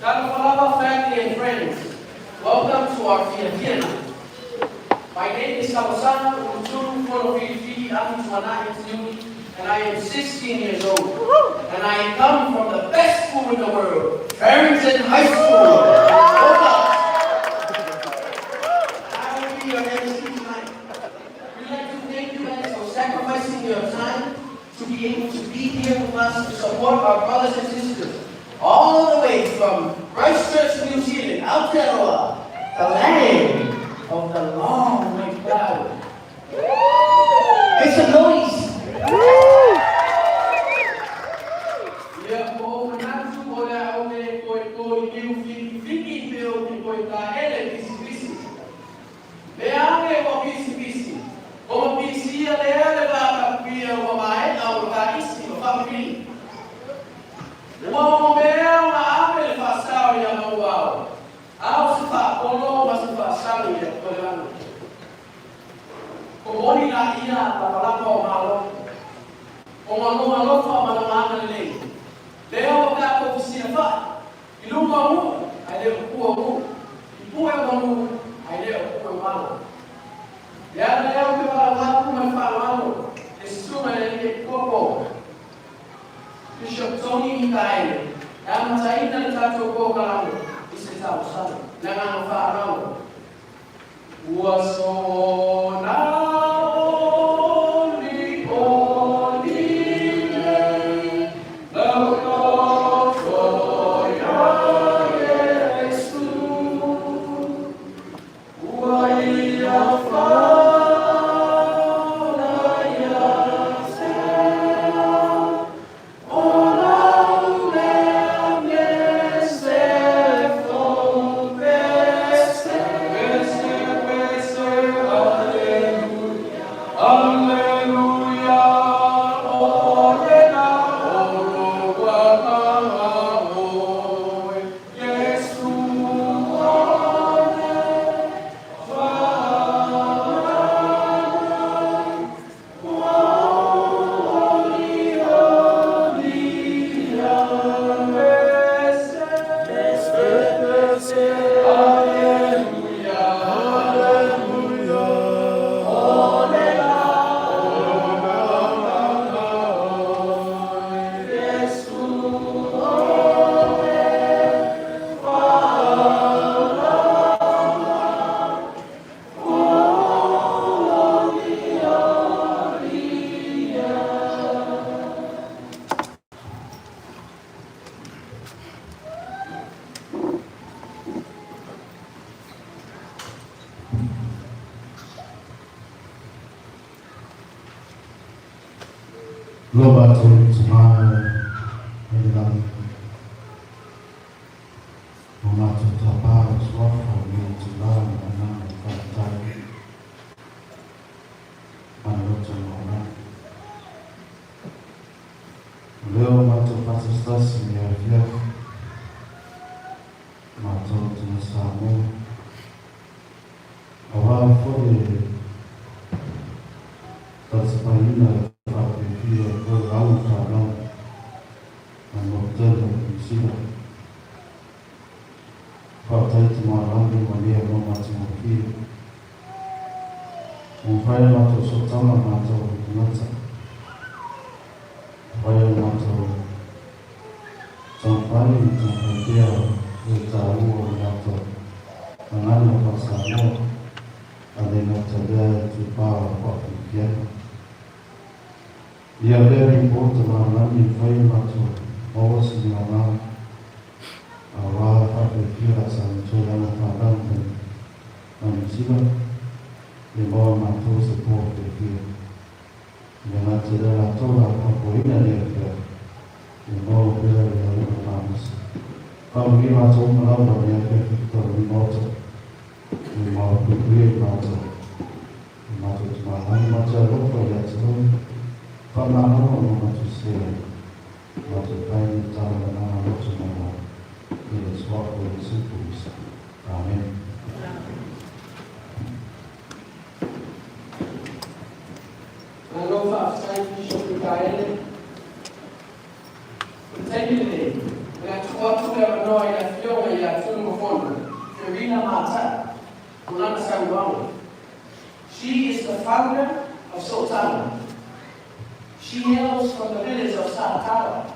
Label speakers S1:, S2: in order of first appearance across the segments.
S1: Lavalava family and friends, welcome to our Fireknife. My name is Tagata, and I am 16 years old. And I come from the best school in the world, Barrington High School. I will be your MC tonight. We'd like to thank you guys for sacrificing your time to be able to be here with us to support our brothers and sisters, all the way from Christchurch, New Zealand, Aotearoa, the land of the long white cloud. It's a noise. Bishop Mikaele
S2: Loba tu semua dalam mematu tapar suara yang jelas dan kata menurut orang. Leo matu pastas dia matu tunasamu awal foi tersepaina Upaya mato sotama mato nata, upaya mato sampai dia tahu mato mengenai pasamu ada mato dia cuba apa dia. Dia very important mana ni upaya mato awas ni mana awal apa dia sanjung padang manusia. Di bawah matu support dia, jangan cedera tola apa-apa dia dia, di bawah dia yang berpanas. Kalau dia matu melawan dia kita di bawah dia matu cuma hanya matu lupa dia tu, kalau mahu matu sih, matu kain cara mana matu mana, ini suatu risiko. Amin.
S1: Tele. Na tuwatu ya manoa ya fiona ya tungo fondo. Ferina Mata. Kulana Sanguamo. She is the founder of Saute. She hails from the village of Tagata.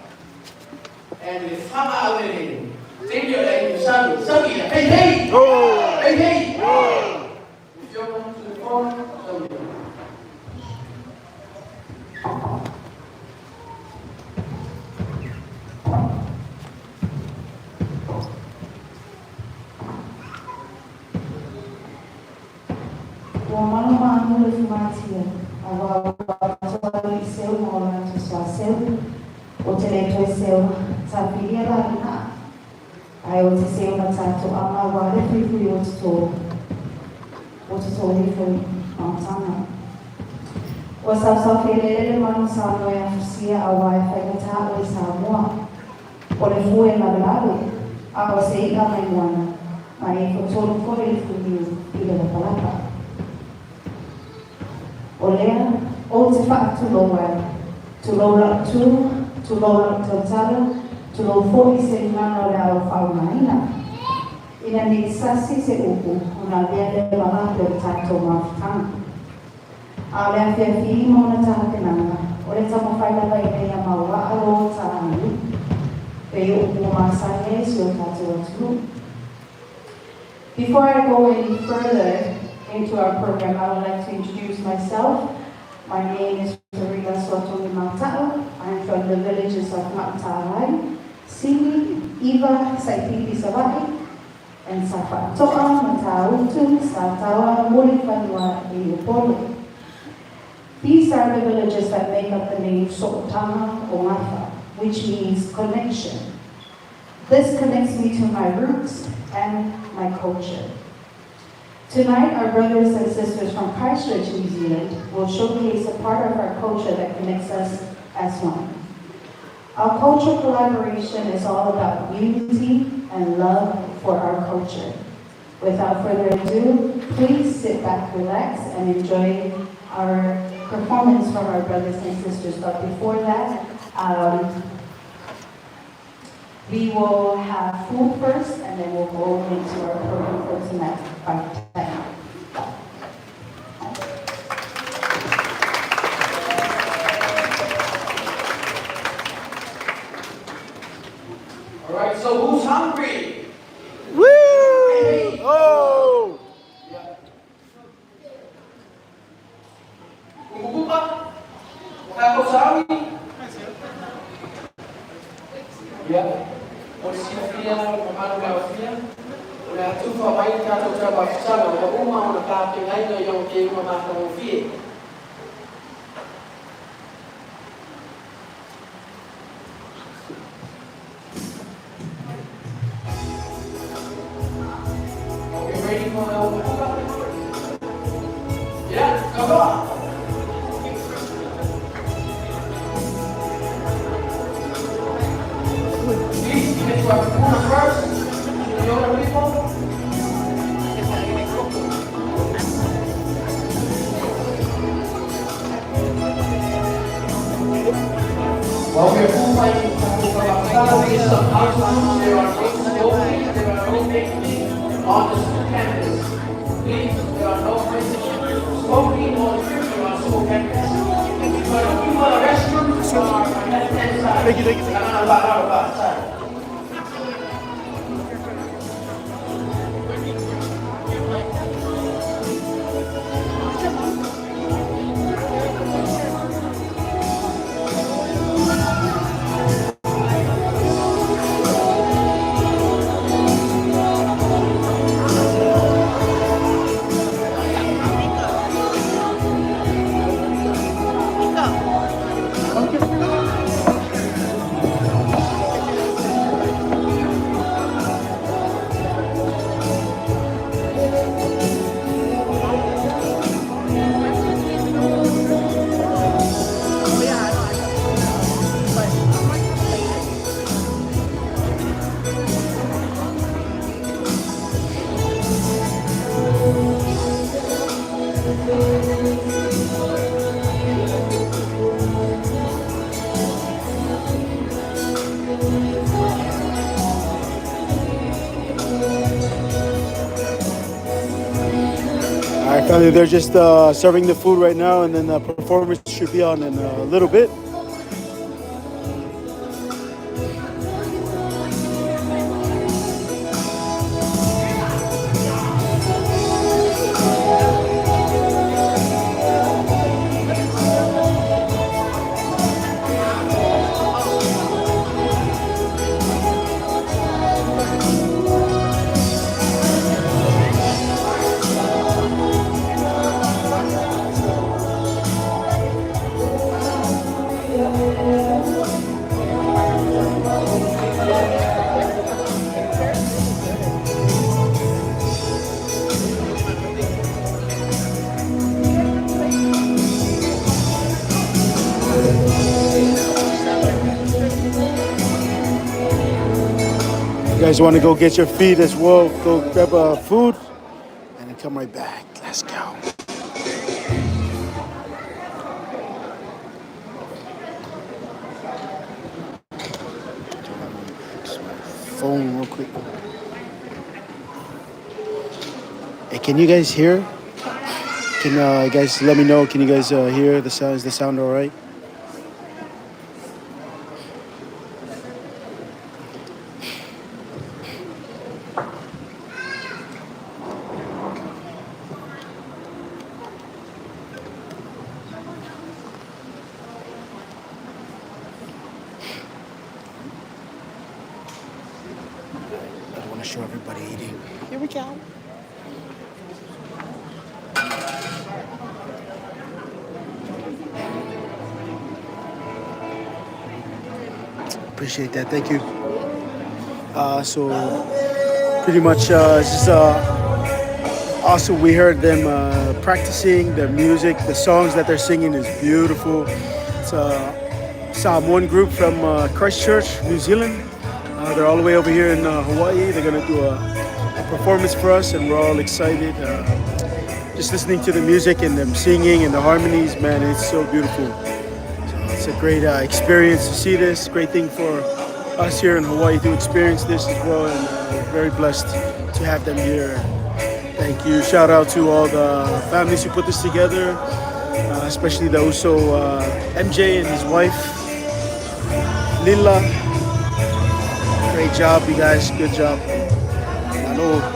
S1: And the Fama Away. Take your name, Samu. Samu, hey, hey! Oh! Hey, hey! Oh! If you're going to the phone, Samu.
S3: Mama no fumatia, agora seu mola to seu, o Tele to seu, sabiria lá na. Ai o seu na tato ama agora fui o to foi montana. O sa ferele mano sa no ya fusia a wifi ta o Samoa. O le fue Lavalava, a o sei ka mai mwana, mai ko tolu ko le fui ile Lavalava. Olea, o te whaatuloa, tulola totala, tulo fōi se ngana rao whaunaina. Ina ni sasi se upu, una lea le malate o tato mawhitanga. A lea whia whii mona tākenanga, o le tamo whailava i mea Mauga alo tānu, pe upu o māsane si o tato atu. Before I go any further into our program, I would like to introduce myself. My name is Fireknife. I'm from the villages of Matarai, Simi, Iva, Saite Savai, and Safatoa, Matautu, Satawa, Murifanua, and Yopolo. These are the villages that make up the name Sotama or Mafa, which means connection. This connects me to my roots and my culture. Tonight, our brothers and sisters from Christchurch, New Zealand, will showcase a part of our culture that connects us as one. Our cultural collaboration is all about unity and love for our culture. Without further ado, please sit back, relax, and enjoy our performance from our brothers and sisters. But before that, we will have food first, and then we'll go into our program for tonight.
S1: All right, so who's hungry?
S4: Woo! Hey. Oh!
S1: Yeah. Kukupa? Kakosawi? Yeah. Posifia, Mauga, na tufa mai tato traba fisana na uma ona kape ngai no yo ke uma ma ko fie. Are you ready for the Yeah, come on. Please get to our corner first. The other people. While we are moving some houses, there are no smoking, there are no baking on the campus. Please, there are no smoking or drinking on school campus. But if you want a restroom, you are on the left-hand side.
S4: Thank you.
S1: I'm not outside.
S4: They're just serving the food right now, and then the performance should be on in a little bit. You guys want to go get your feet as well, go grab food, and then come right back. Let's go. Phone real quick. Hey, can you guys hear? Can you guys let me know? Can you guys hear the sound? Is the sound all right? I don't want to show everybody eating. Here we go. Appreciate that. Thank you. So pretty much it's just awesome. We heard them practicing their music. The songs that they're singing is beautiful. It's Psalm 1 group from Christchurch, New Zealand. They're all the way over here in Hawaii. They're going to do a performance for us, and we're all excited. Just listening to the music and them singing and the harmonies, man, it's so beautiful. It's a great experience to see this. Great thing for us here in Hawaii to experience this as well, and we're very blessed to have them here. Thank you. Shout out to all the families who put this together, especially the Uso MJ and his wife, Lila. Great job, you guys. Good job. I know.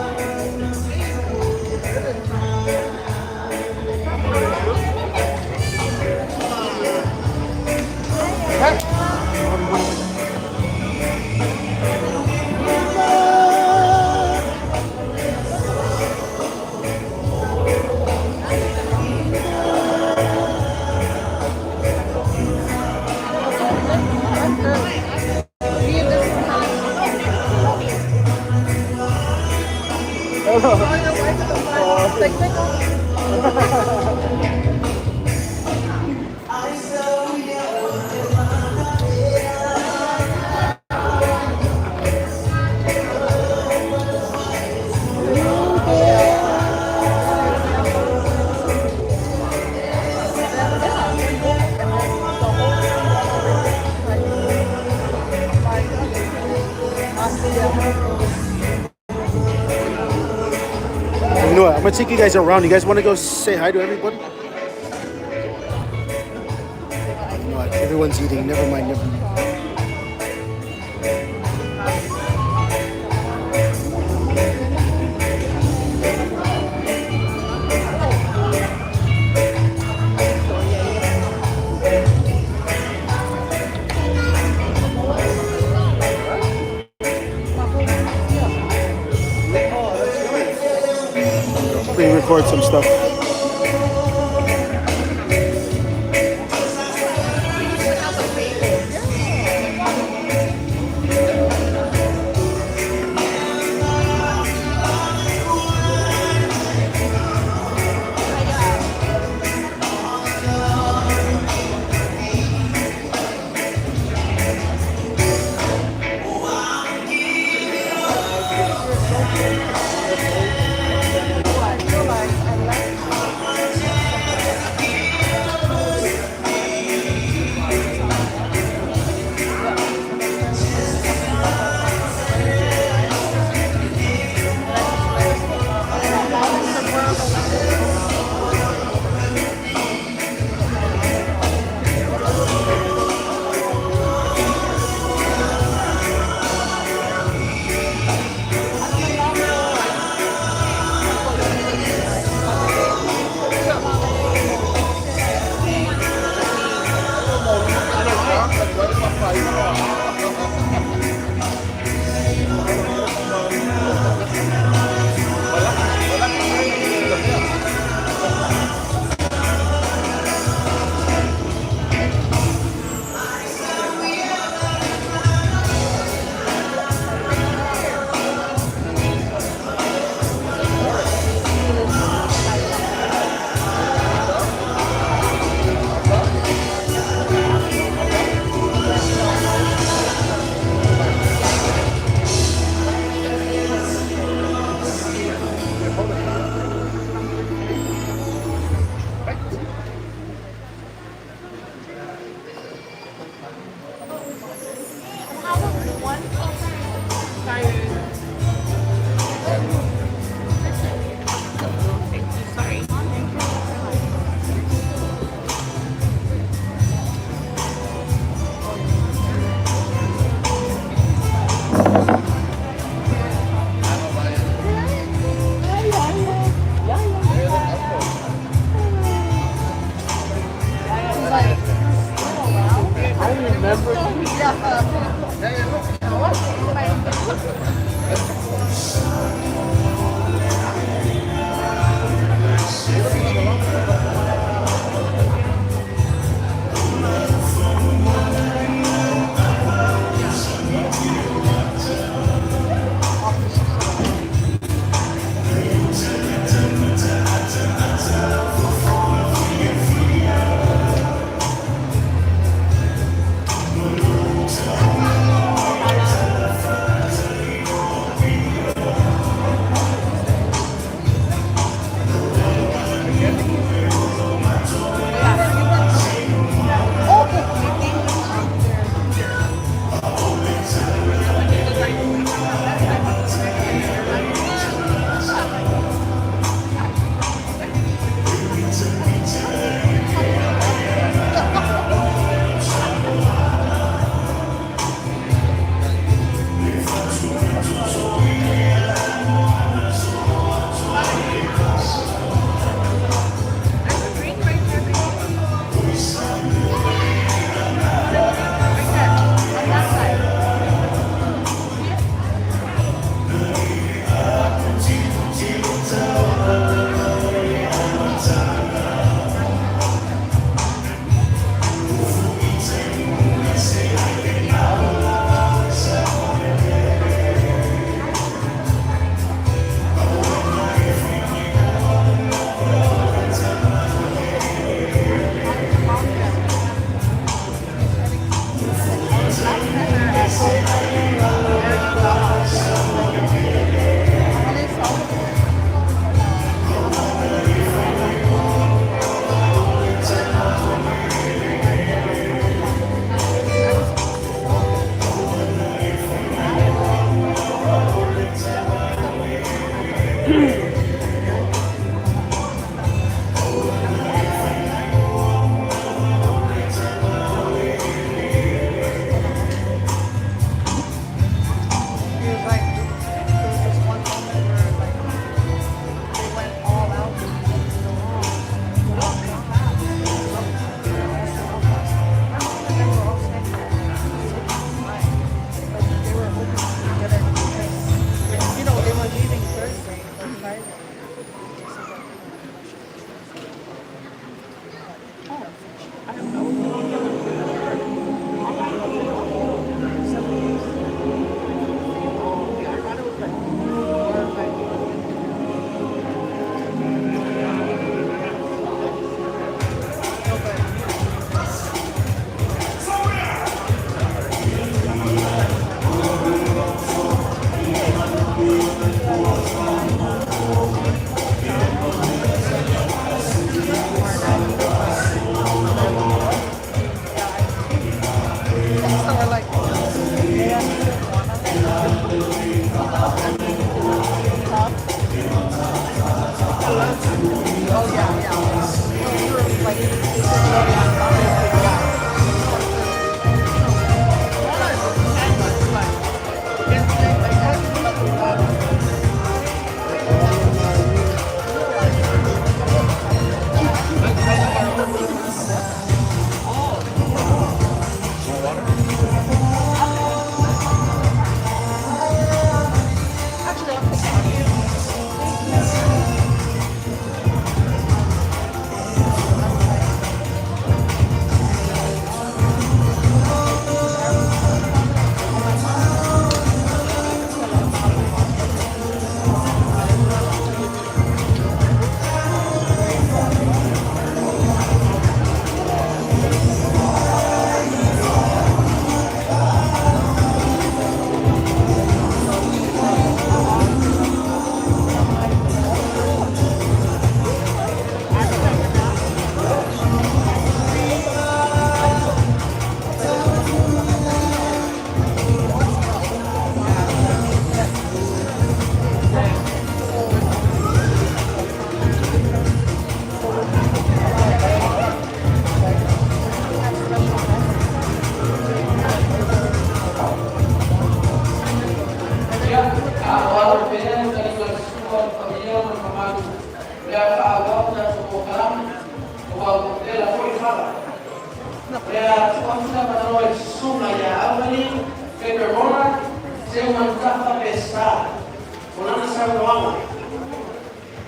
S4: You know what? I'm gonna take you guys around. You guys want to go say hi to everybody? You know what? Everyone's eating. Never mind. Never mind. Record some stuff.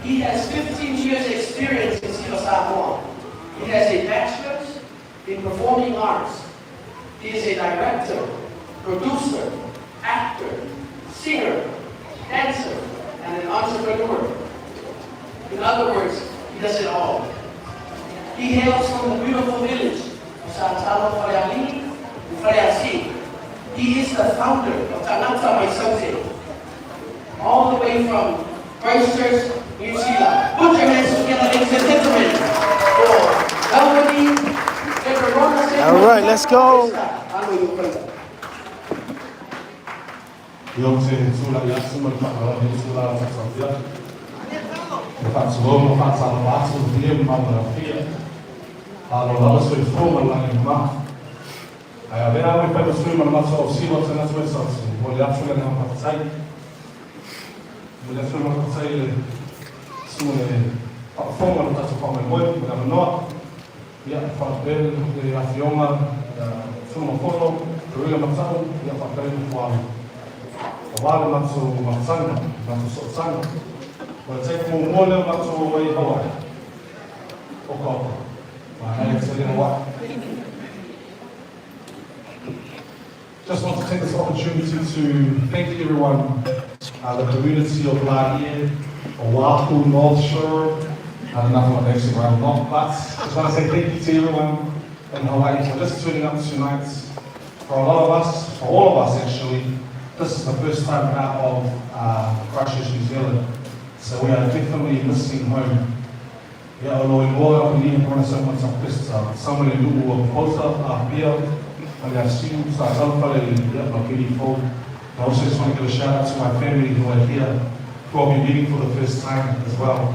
S1: He has 15 years experience in Silo Samoa. He has a bachelor's in performing arts. He is a director, producer, actor, singer, dancer, and an entrepreneur. In other words, he does it all. He hails from the beautiful village of Saute, Fireknife. He is the founder of Tagata, Saute, all the way from Christchurch, New Zealand. Put your hands together, ladies and gentlemen, for
S4: All right, let's go.
S5: Just want to take this opportunity to thank everyone, the community of Laie, Oahu, North Shore, I don't know what next around not, but just want to say thank you to everyone in Hawaii for just tuning up tonight. For a lot of us, for all of us actually, this is the first time out of Christchurch, New Zealand. So we are definitely missing home. Ia olo ingoa o ni kona sa mata pesta, sama le lugu o pota a pia, ale asiu sa salpare ia ma kiri fo. I also just want to give a shout out to my family who are here, who I'll be meeting for the first time as well.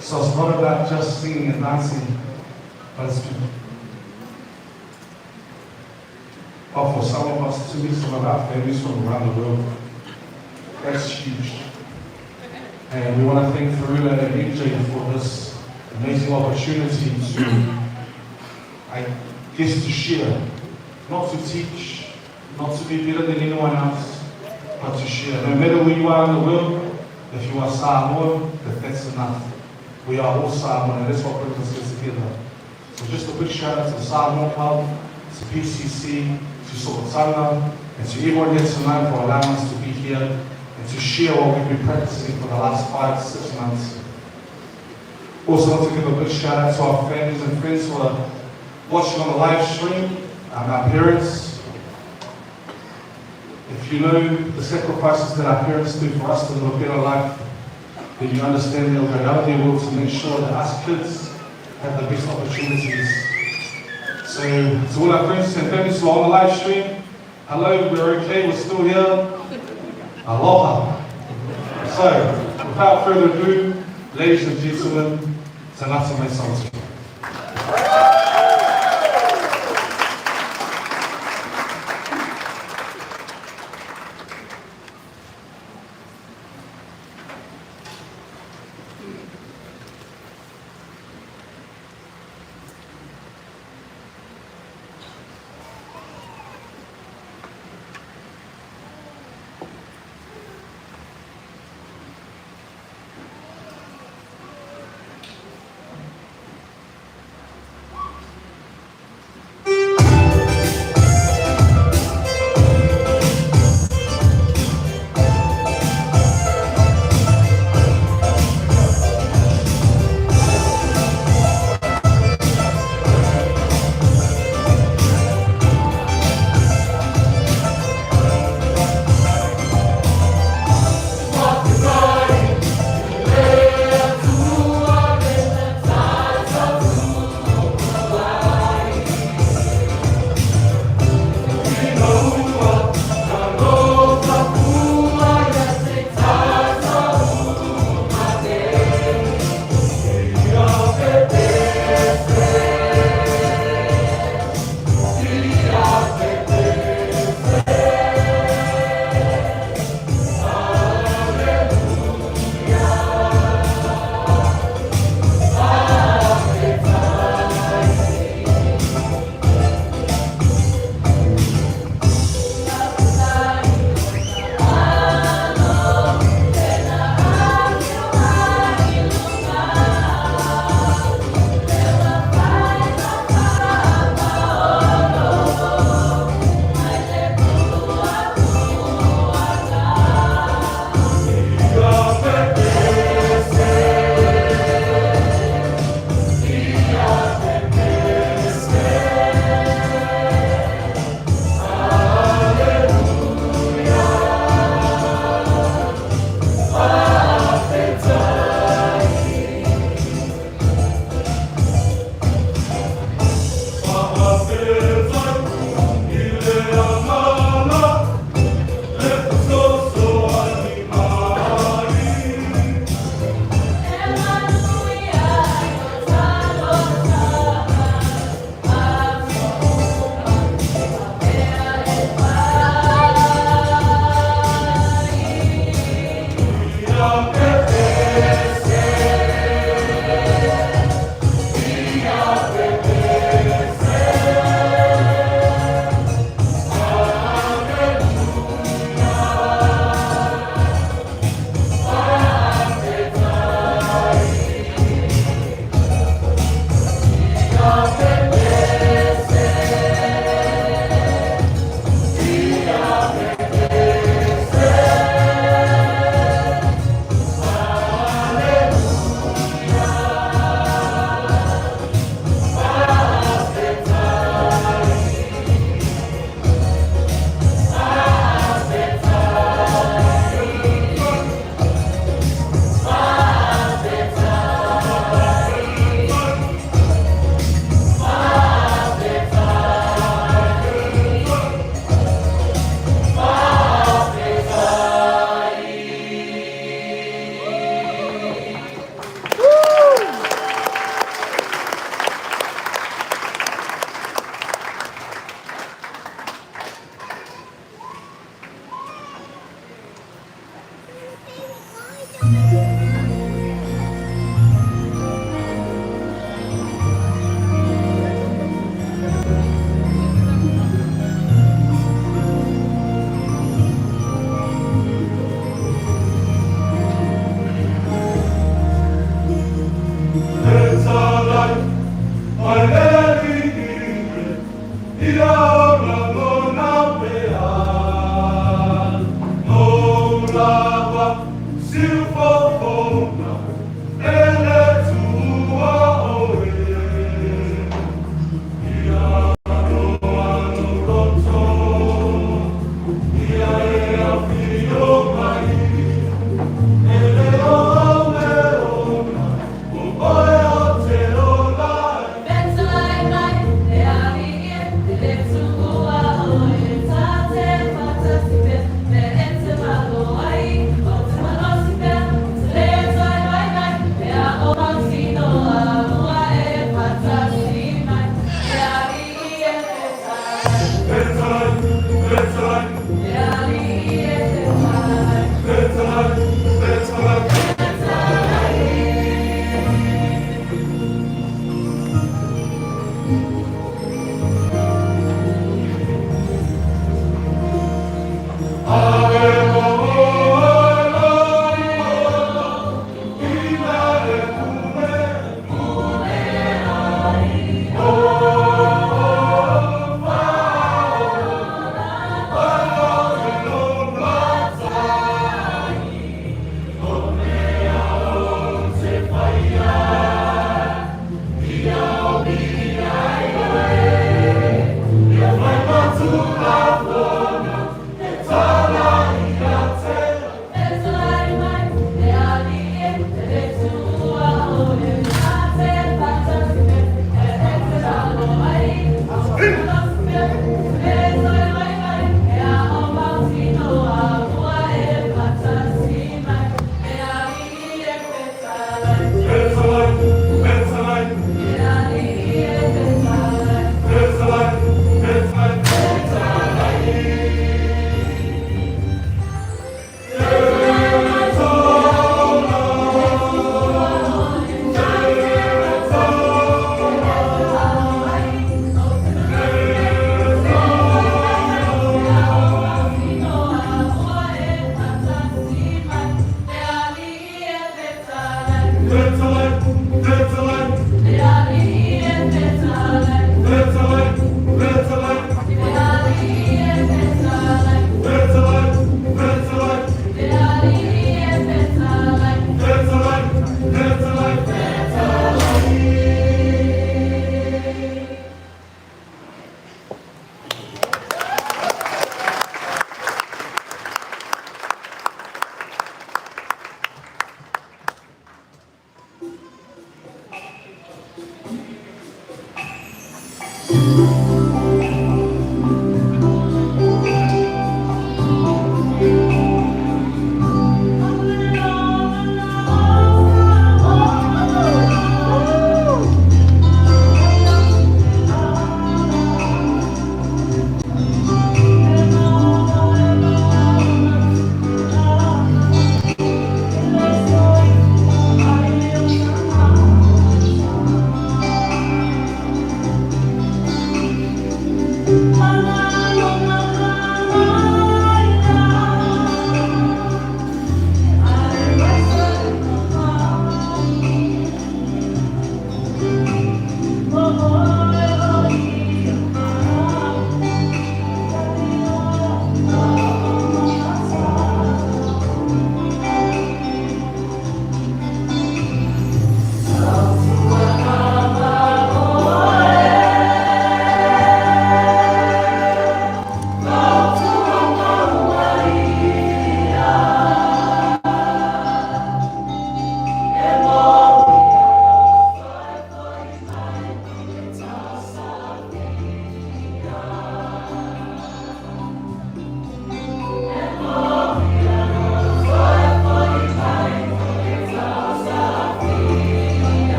S5: So it's not about just singing and dancing, but it's for some of us to meet some of our families from around the world. That's huge. And we want to thank Farula and MJ for this amazing opportunity to, I guess, to share not to teach, not to be better than anyone else, but to share. No matter where you are in the world, if you are Samoan, that's enough. We are all Samoan, and that's what brings us together. So just a big shout out to the Samoan Club, to PCC, to Sokotanga, and to everyone here tonight for allowing us to be here and to share what we've been practicing for the last 5 to 6 months. Also want to give a big shout out to our families and friends who are watching on the live stream, our parents. If you know the sacrifices that our parents do for us to live a better life, then you understand they'll go out of their will to make sure that us kids have the best opportunities. So to all our friends and families who are on the live stream, hello, we're okay, we're still here. Aloha. So, without further ado, ladies and gentlemen, Tagata mai Saute.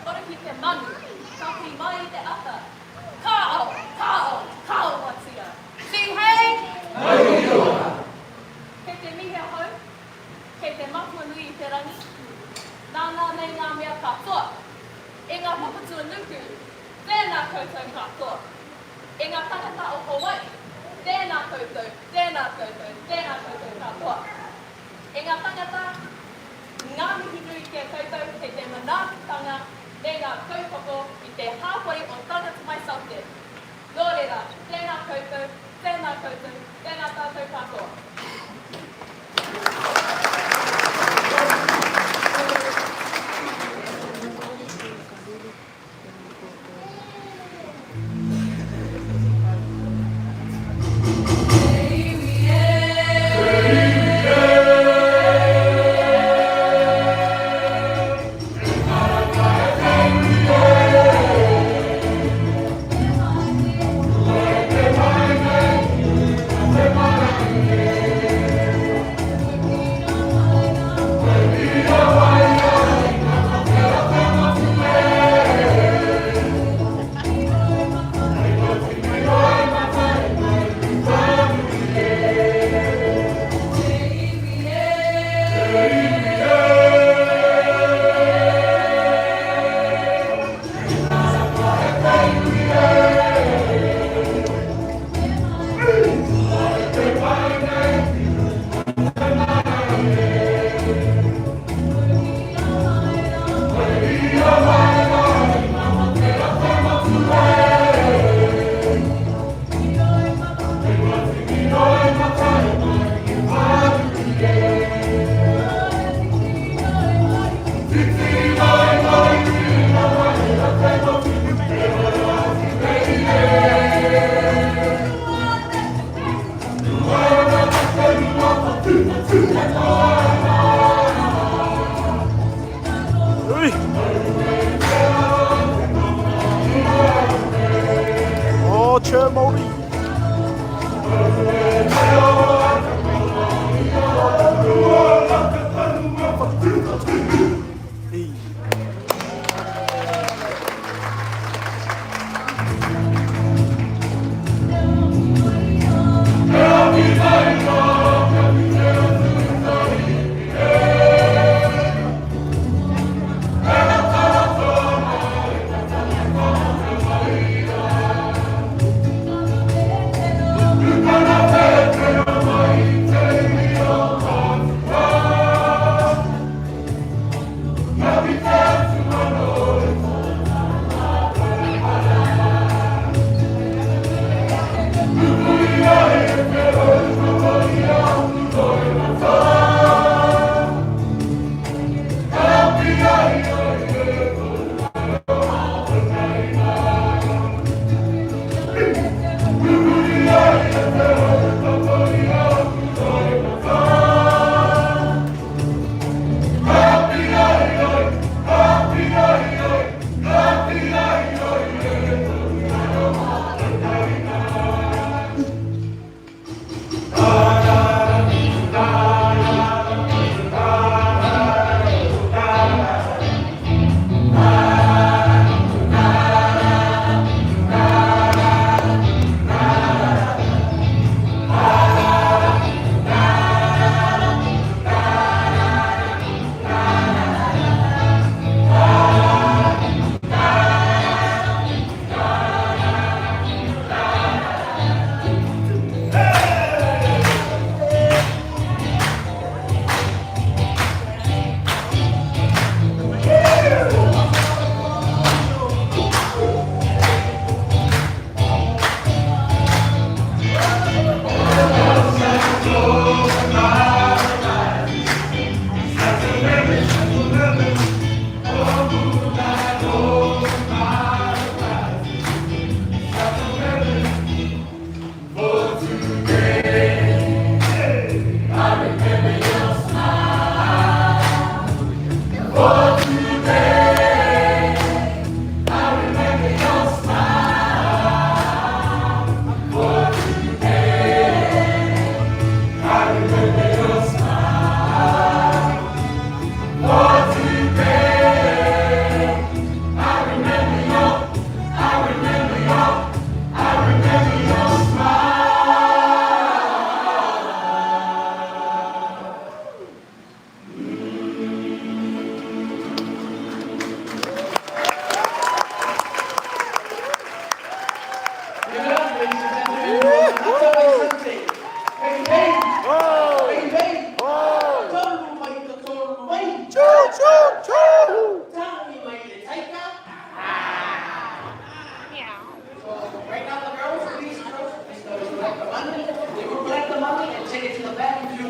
S6: Ora ki te manu, ka pi mai te ata. Kao, kao, kao watia. Si hei? Kei te mihe hau, kei te matua nui i te rangi, nāna nei ngā mea katoa. E ngā papatua nuku, tēnā koutou katoa. E ngā tangata o Hawaii, tēnā koutou, tēnā koutou, tēnā koutou katoa. E ngā tangata, ngā mihi nui ke koutou, kei te manaakitanga, ne ngā kaupapa i te hāpai o Tagata mai Saute. Nō reira, tēnā koutou, tēnā koutou, tēnā tātou katoa.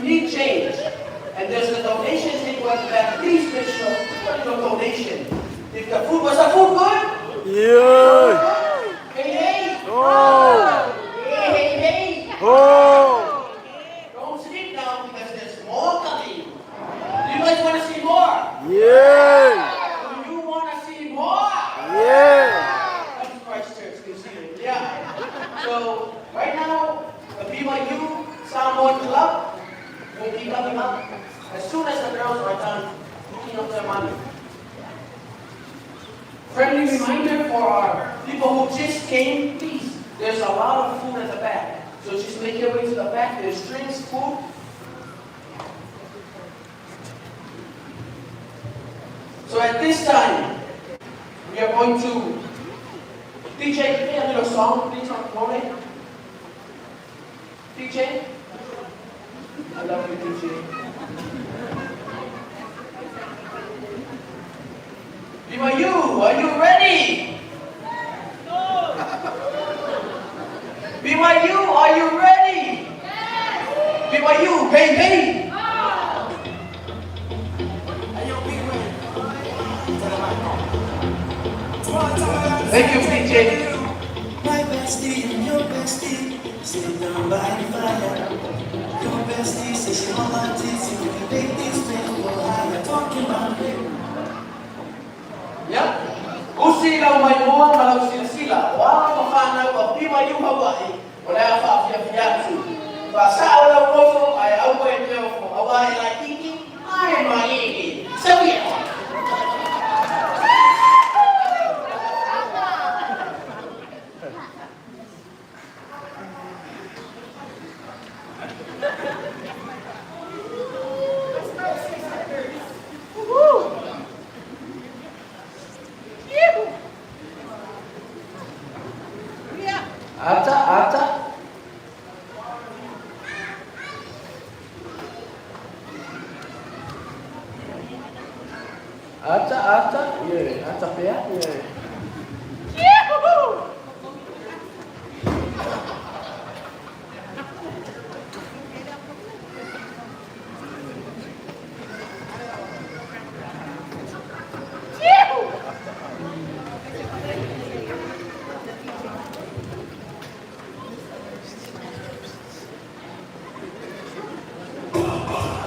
S1: need change, and there's a donation table at the back, please make sure you put your donation. If the food was the food good?
S4: Yeah.
S1: Hey, hey.
S4: Oh.
S1: Hey, hey, hey.
S4: Oh.
S1: Don't sleep now because there's more coming. Do you guys want to see more?
S4: Yeah.
S1: Do you want to see more?
S4: Yeah.
S1: That's Christchurch, New Zealand. Yeah. So, right now, the BYU Samoan Club will be coming up as soon as the girls are done picking up their money. Friendly reminder for our people who just came, please, there's a lot of food at the back. So just make your way to the back. There's drinks, food. So at this time, we are going to DJ, play a little song, please, on Tele. DJ? I love you, DJ. BYU, are you ready? No. BYU, are you ready? Yes. BYU, bang, bang. Thank you, DJ.
S7: My bestie and your bestie sit down by the fire. Your bestie says she want my tits, you can make these men go higher. Talking about it.
S1: Yeah. Usilaw may muang malaw sila. Walang mafanaw ang BYU Hawaii. Wala pa fiyafiyansu. Basa wala ko ay away niyo ko. Hawaii like kiki. Ay maigi. Sabi ako. Ata. Yeah, ata ya. Yeah.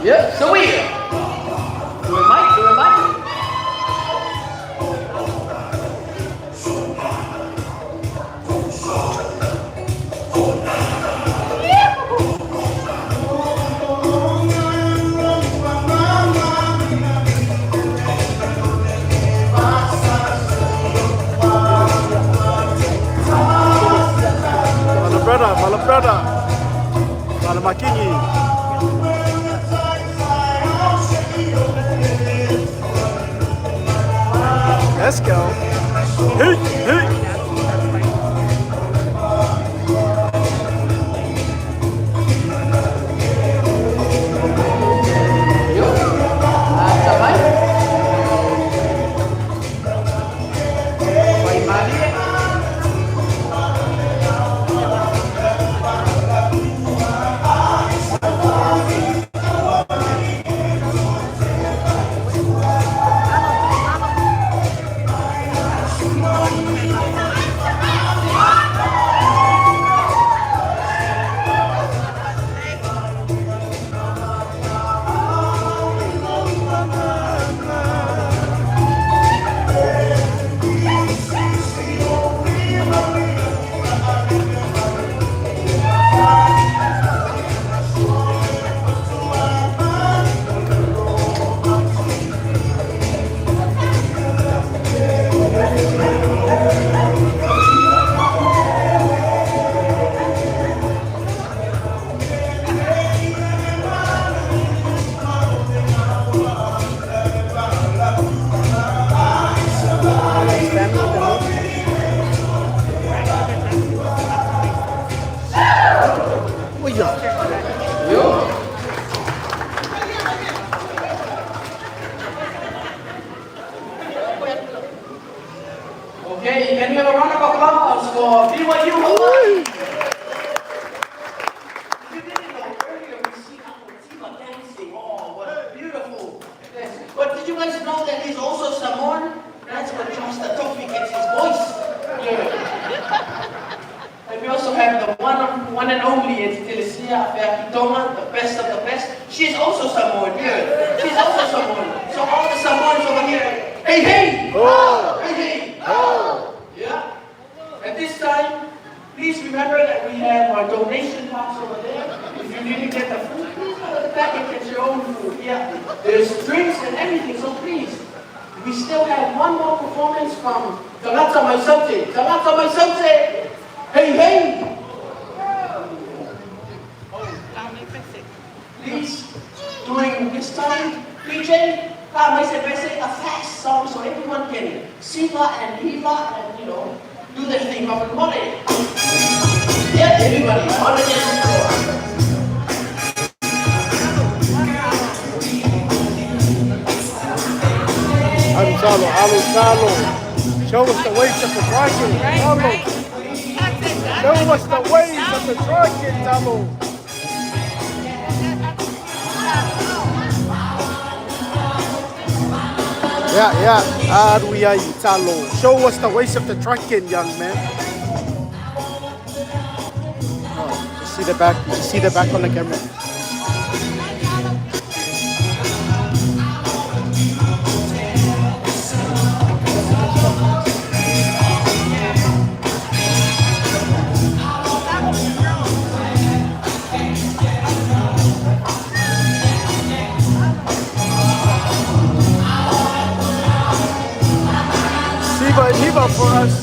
S1: Yeah, so we do it, Mike.
S4: Malabrada, Malamakingi. Let's go. Hey, hey.
S1: Samoan, that's where Josta Tofi gets his voice. Yeah. And we also have the one and only, it's Tele, the best of the best. She's also Samoan, yeah. She's also Samoan. So all the Samoans over here, hey, hey! Oh! Hey, hey! Oh! Yeah. At this time, please remember that we have our donation box over there. If you need to get the food, please go to the back and get your own food. Yeah. There's drinks and everything, so please. We still have one more performance from Tagata, Saute. Tagata, Saute. Hey, hey! Please, during this time, DJ, a fast song so everyone can sing and leave and, do their thing of the morning. Yeah, everybody, on the dance floor.
S4: Talo. Show us the ways of the dragon, Talo. Show us the ways of the dragon, Talo. Yeah. Aruiai, Talo. Show us the ways of the dragon, young man. Oh, you see the back on the camera. Hiba for us.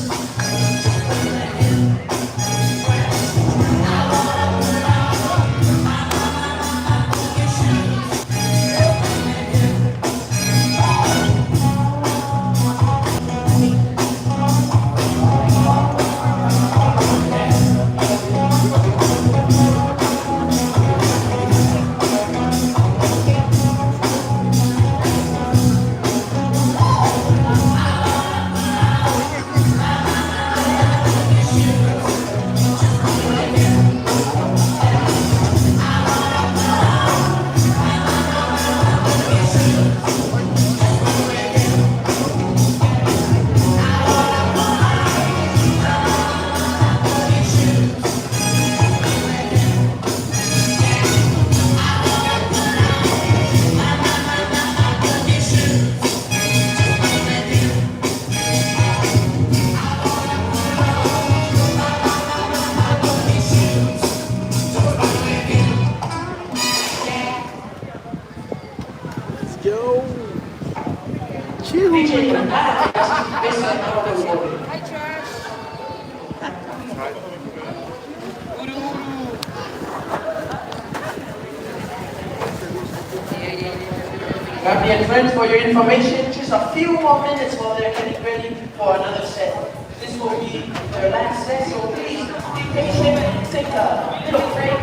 S1: Family and friends, for your information, just a few more minutes while they're getting ready for another set. This will be their last set, so please be patient and take a little break,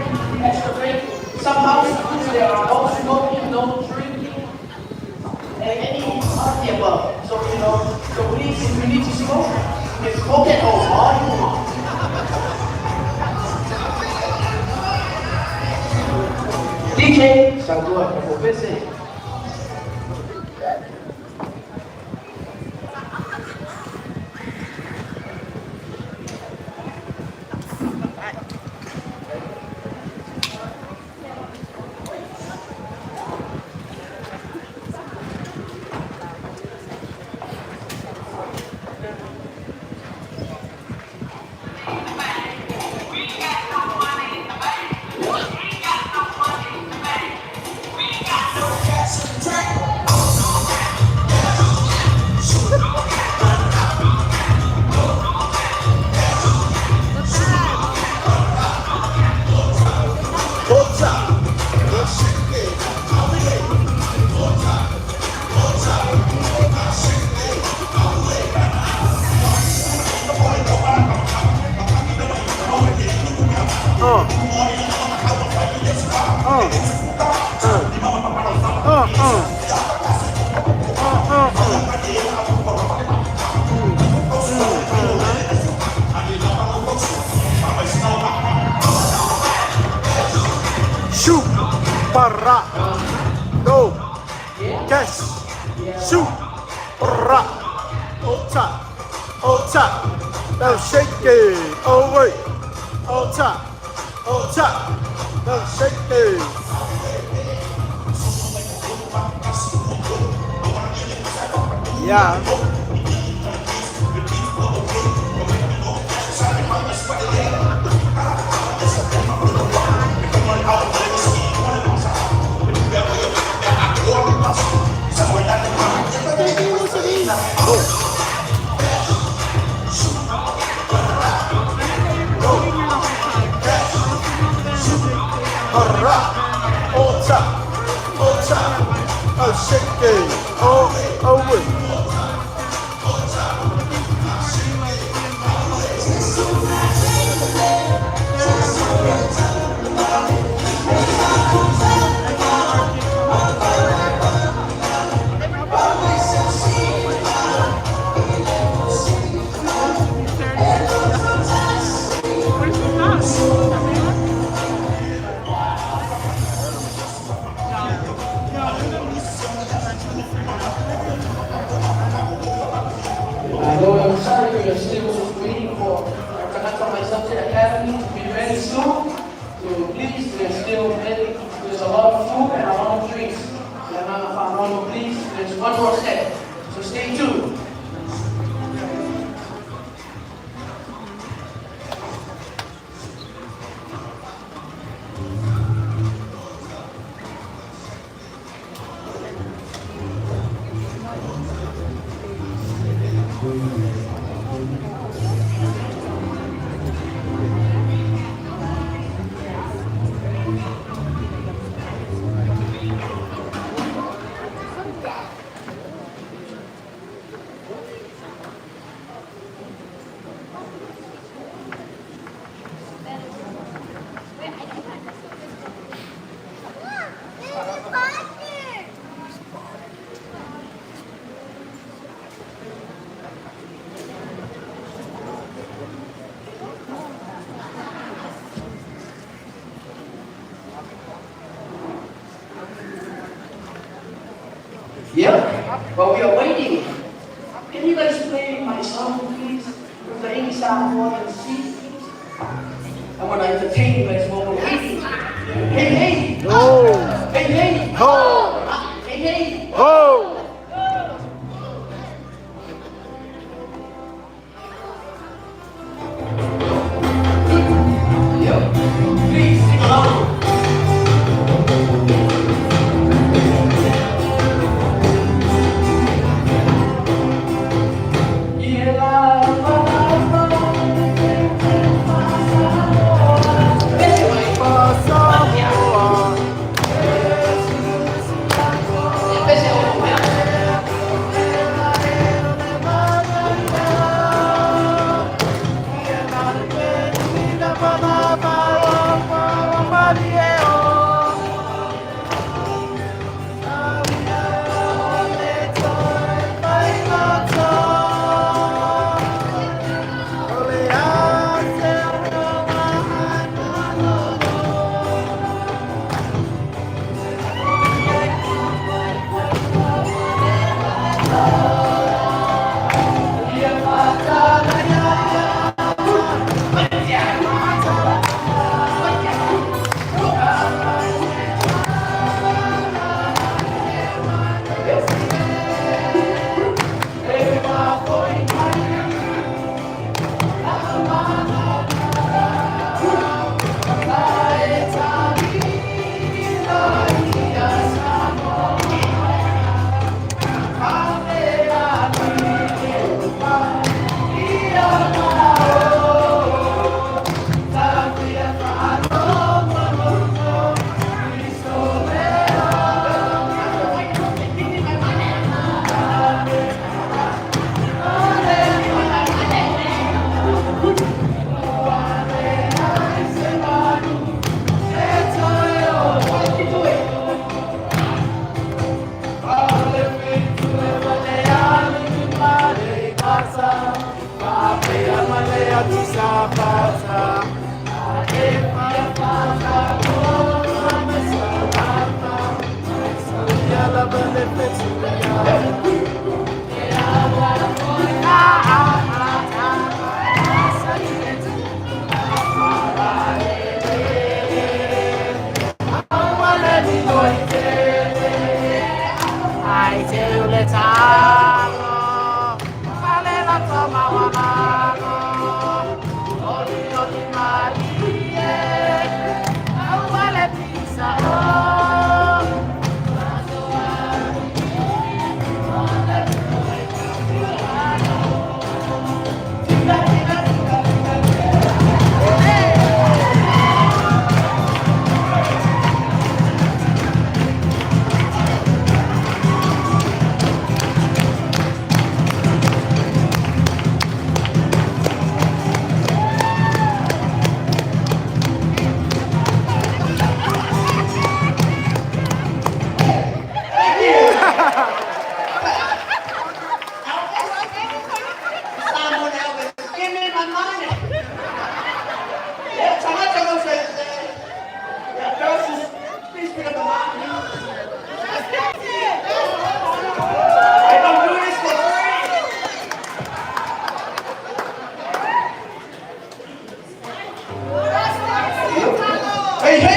S1: extra break. Some house rules, there are no smoking, no drinking, and any of the above. So, so please, if you need to smoke, you smoke it all you want. DJ, Saute, for visit.
S4: Shoot, para, no, yes, shoot, Rock. On top. On top. Now shake it. Oh wait. On top. On top. Now shake it. Yeah. Oh, shake it. Oh, wait.
S1: Though I'm sorry we are still waiting for Tagata my Saute Academy to be ready soon. So please, we're still ready. There's a lot of food and a lot of drinks. Please, there's one more step. So stay tuned. Yep, but we are waiting. Can you guys play my song, please? With the English sound for and see? I want to entertain you guys while we're waiting. Hey, hey!
S4: Oh!
S1: Hey, hey!
S4: Oh!
S1: Hey, hey!
S4: Oh!
S1: Yep, please sing along.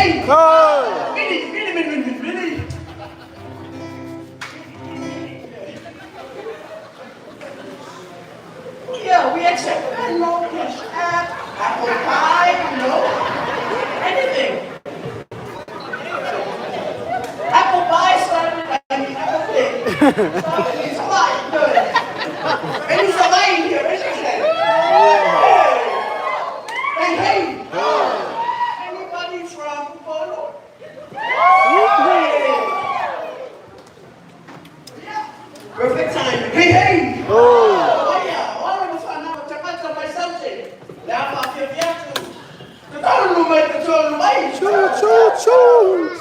S1: hey.
S4: Oh!
S1: Really. Yeah, we accept Venmo, Cash App, apple pie, anything. Apple pie started, apple cake. It's a lot, good. And it's a line here, isn't it? Hey. Anybody from Polo? Perfect time. Hey. Oh yeah. Wala mo sana magtapat sa may Saute. Dapat fiatu. Totoo lumay, totoo lumay.
S4: Choo!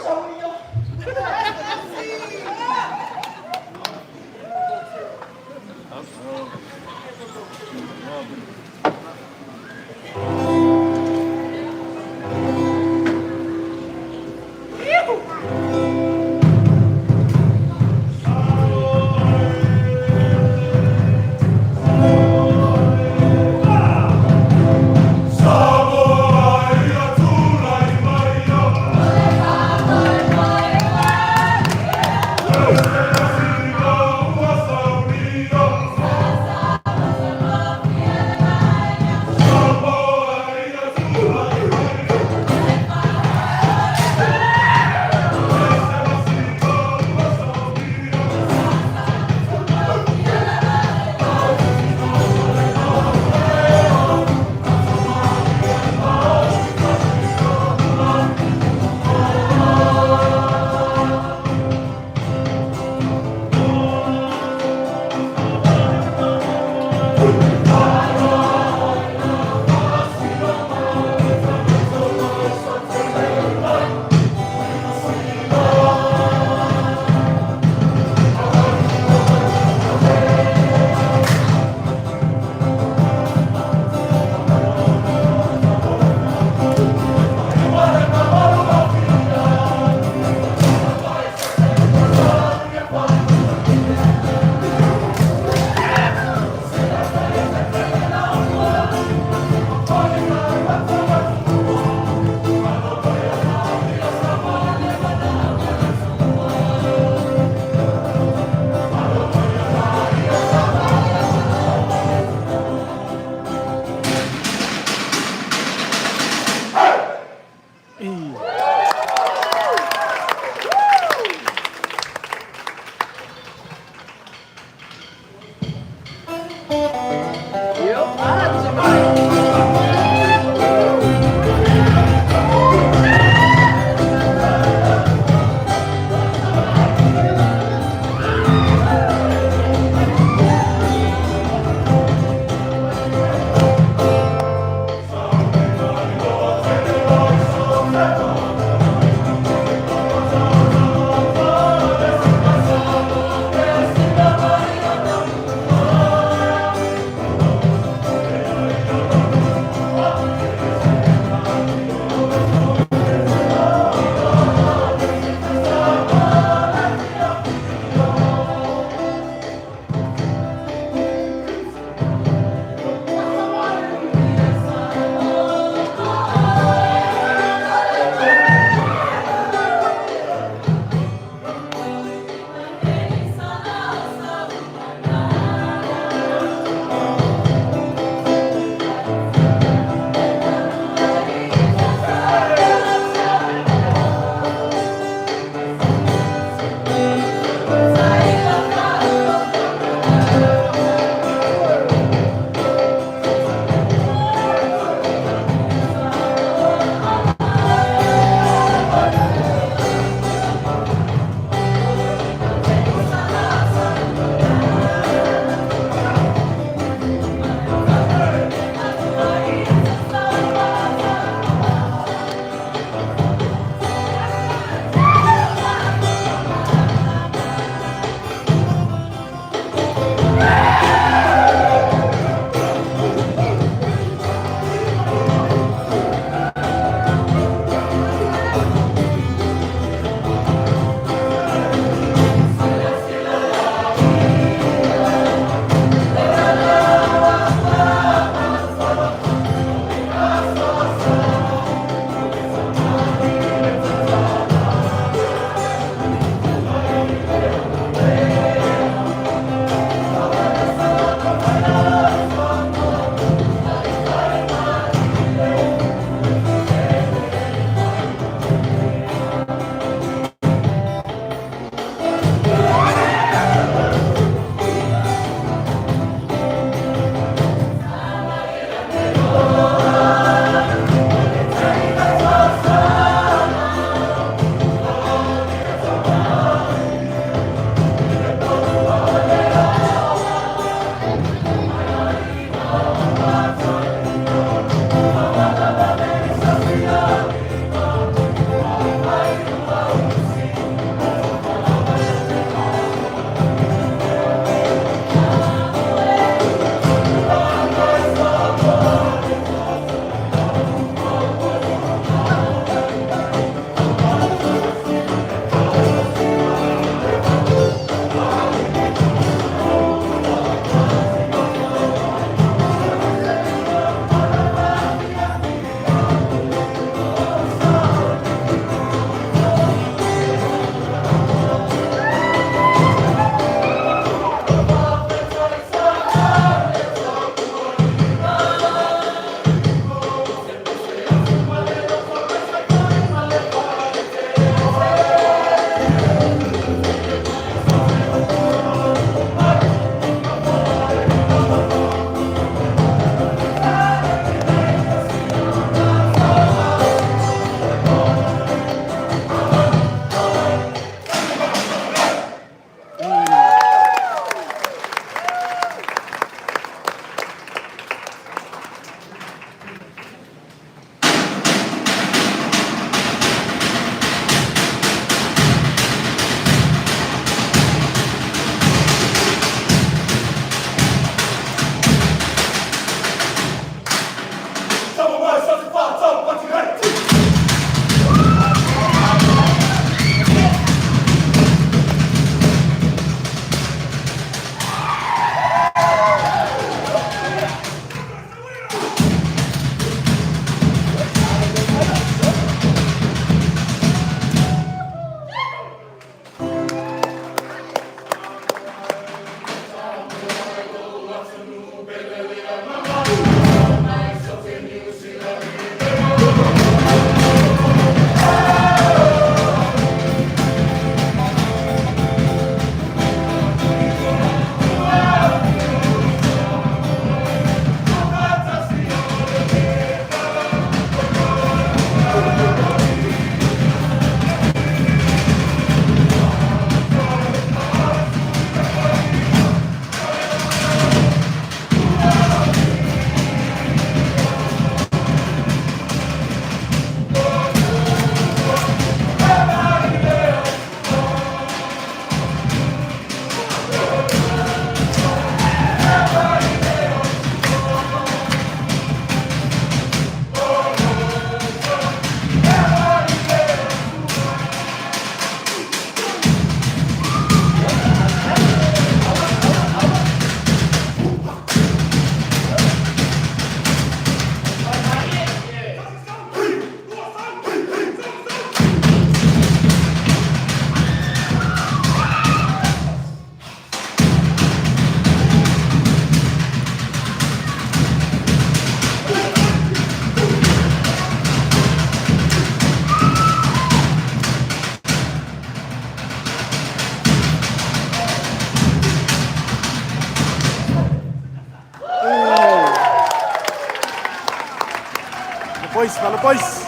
S4: boys, fala boys.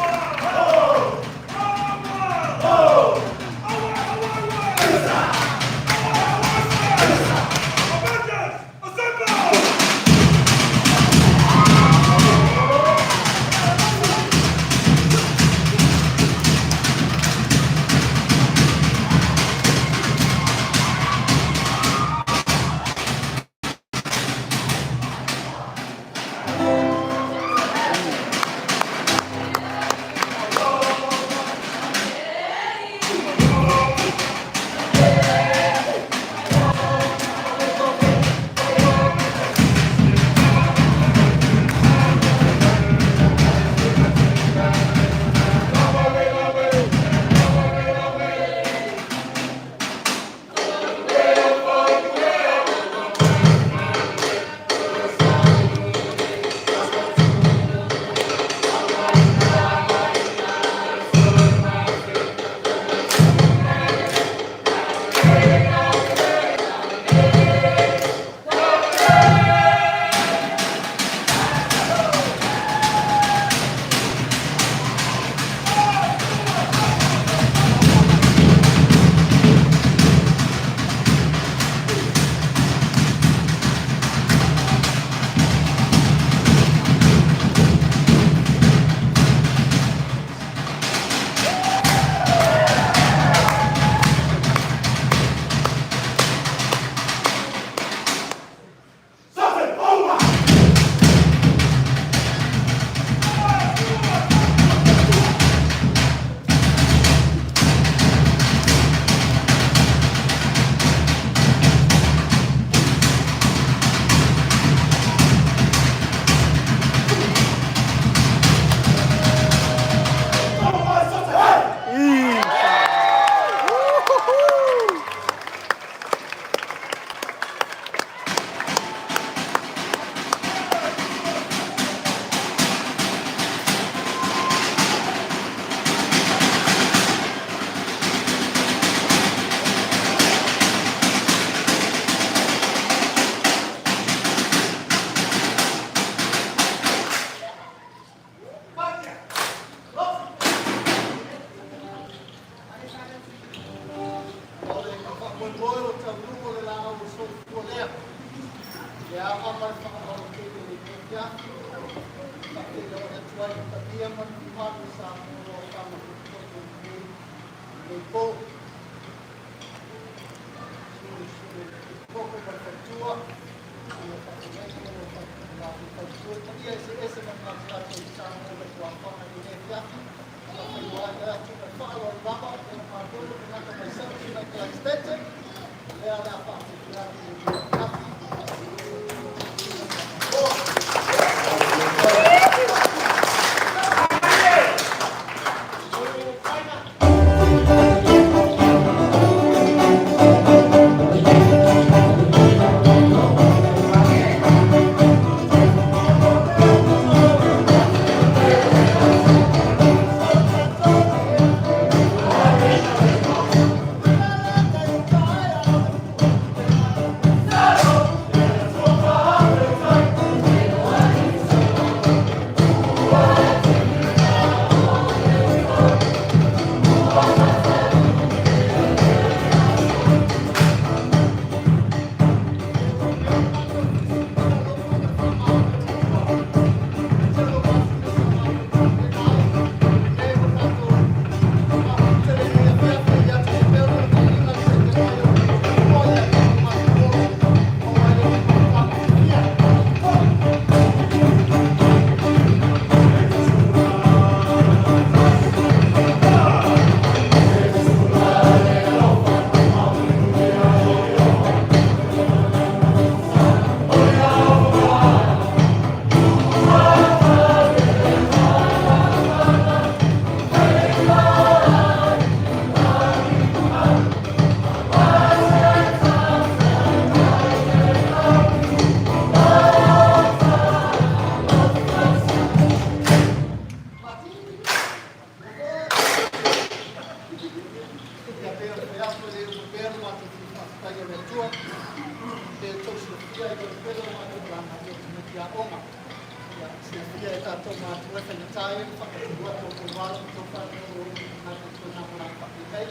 S8: Se fia e tātou mātua e whaitai, whakatua tō tō wāla, tō whātua o nāke tō nā mora whakitei.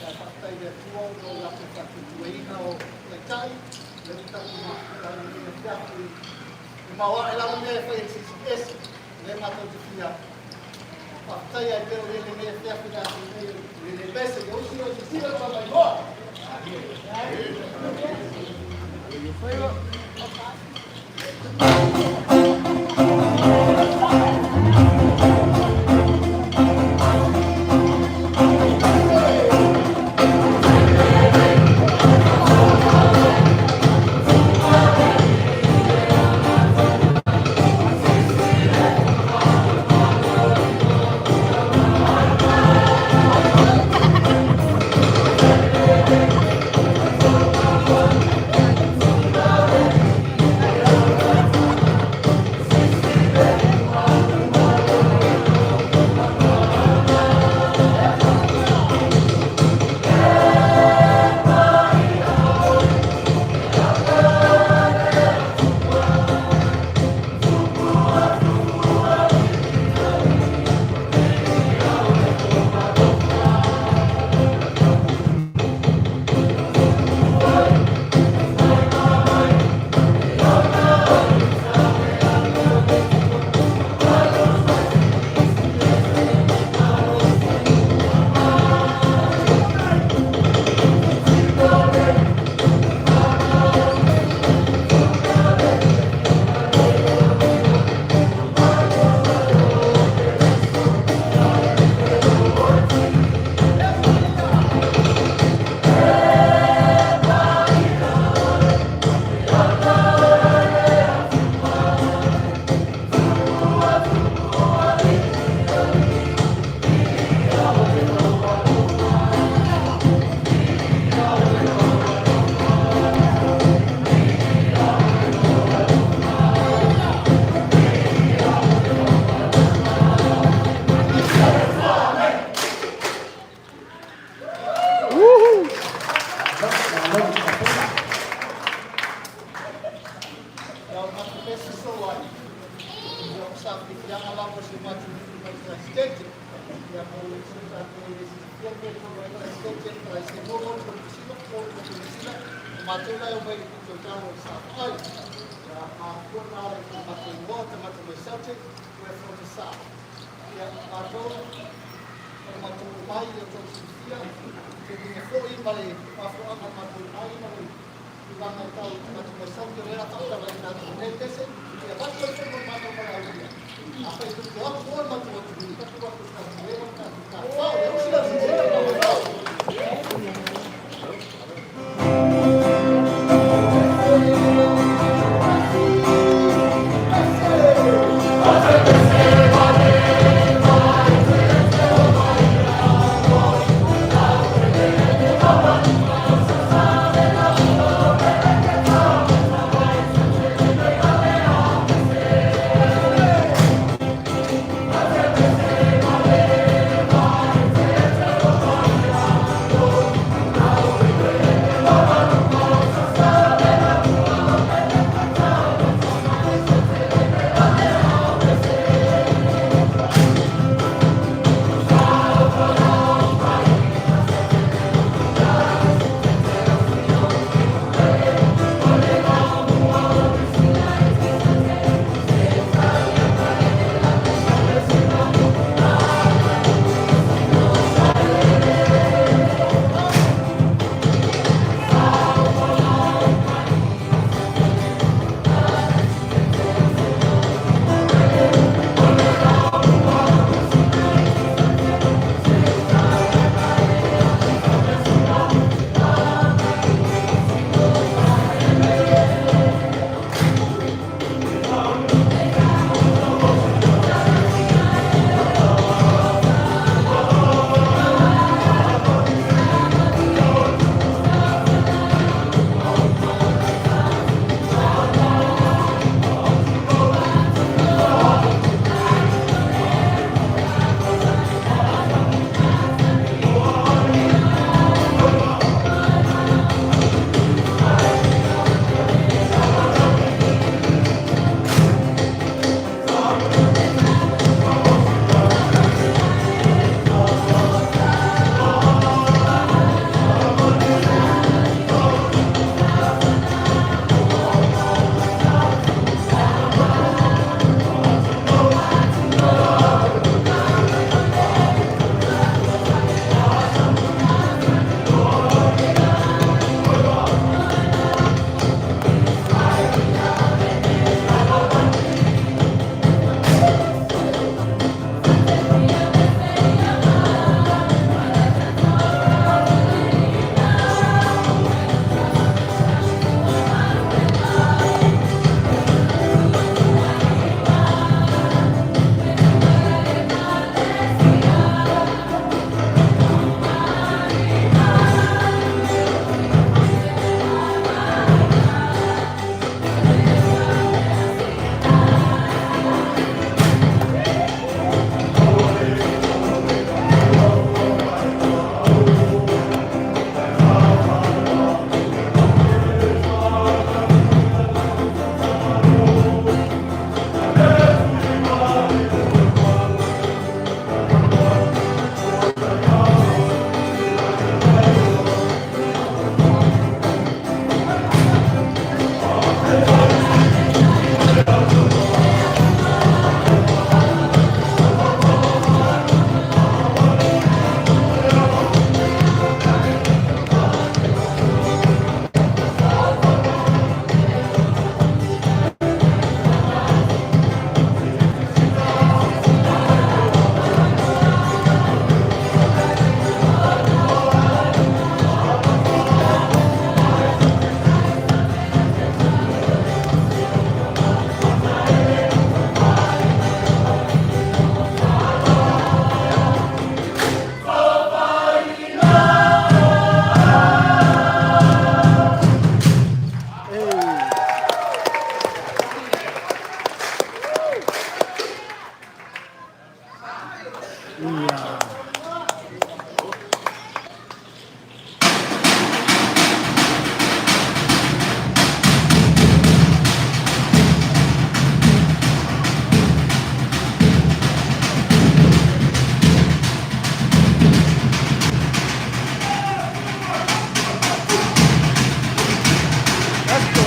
S8: Ia whakatai rea tua o nō lako whakutua ina o whaitai. Le rita ki mātua i mea whiaku i maua e lawa mea whai e sisi esi. Le mātou te whia. Whakatai ai pēo le mea whiaku nā te mea le pese i osi o si sira kwa mai hoa. Saute, we're from the south. Yeah, our goal, mai o tō sifia, te vinga fōi mare, whawha matu mai mare, i wanga tau matu mai Saute rea tau rai nā tō ne tese, ia watu e whenua matu mara auria. A whai tuku aku o matu o tūri, tatu aku tatu rea tatu tā. Whau, e usia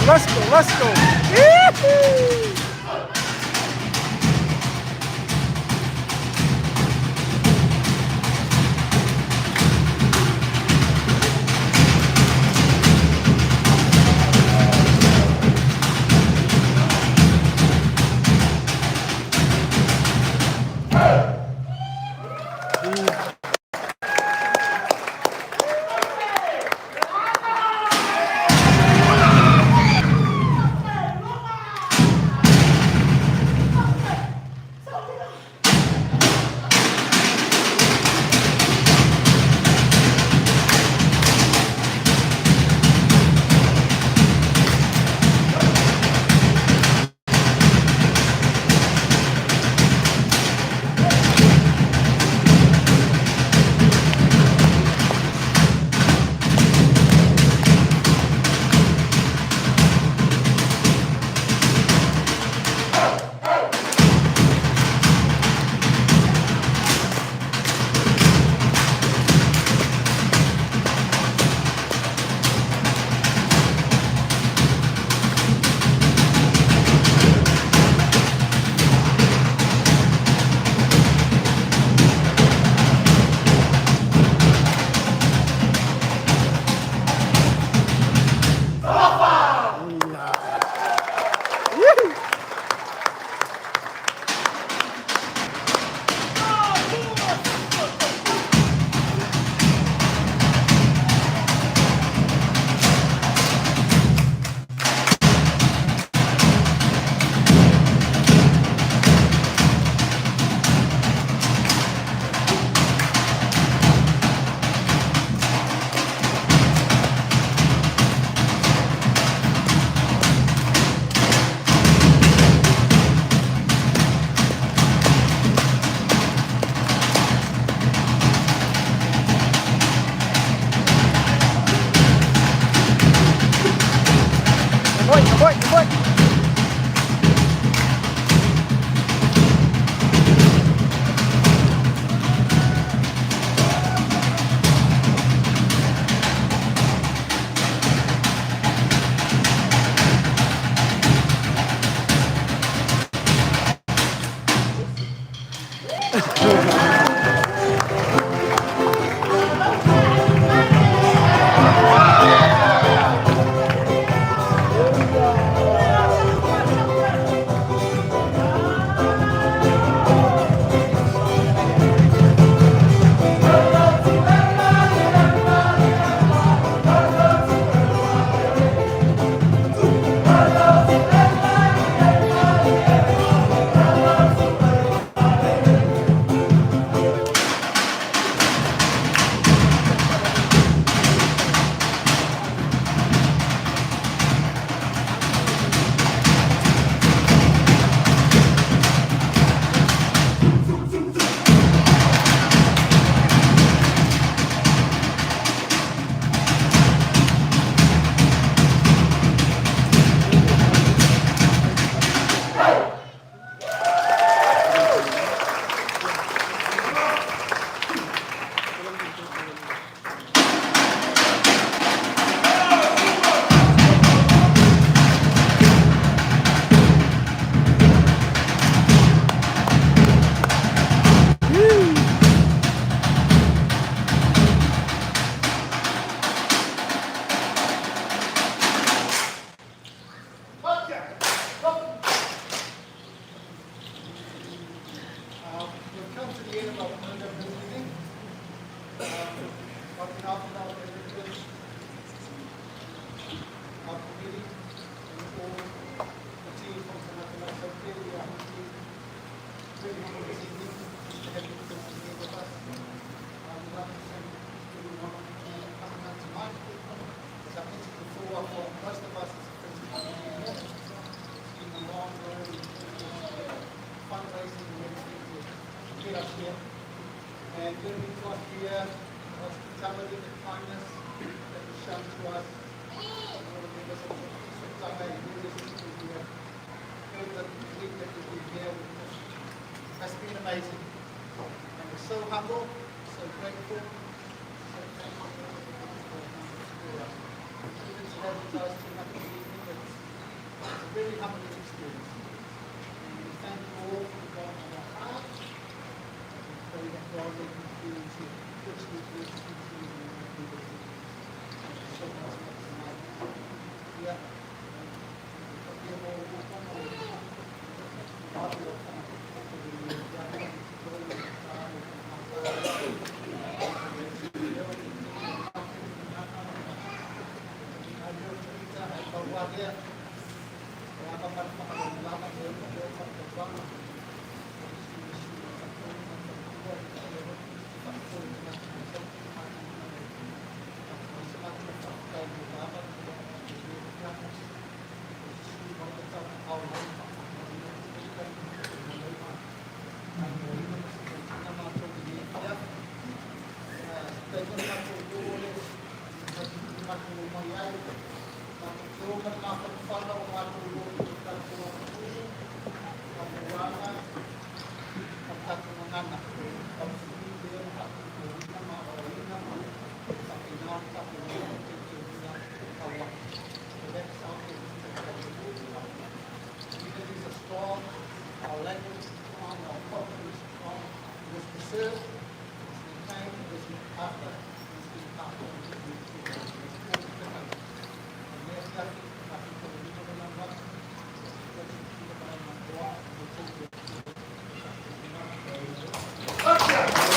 S4: Let's go. Let's go. Yee-hoo. Boy.
S8: We've come to the end of our program this evening. On behalf of our residents, our committee, and all the team from Tagata, Saute, we are very humbled this evening to have you here with us. I would like to thank everyone for coming out tonight. As I mentioned before, for most of us, it's the first time we're here. It's been a long road, fundraising and everything to get us here. And when we got here, the hospitality, the kindness that was shown to us, all the members of the Tele, various people here, all the week that we've been here, has been amazing. And we're so humble, so grateful, so thankful for us. Even to have with us tonight this evening, Our language is strong, our culture is strong, it was preserved, it was maintained, it was looked after, it was being passed on to the children. And therefore, I think that we don't remember what the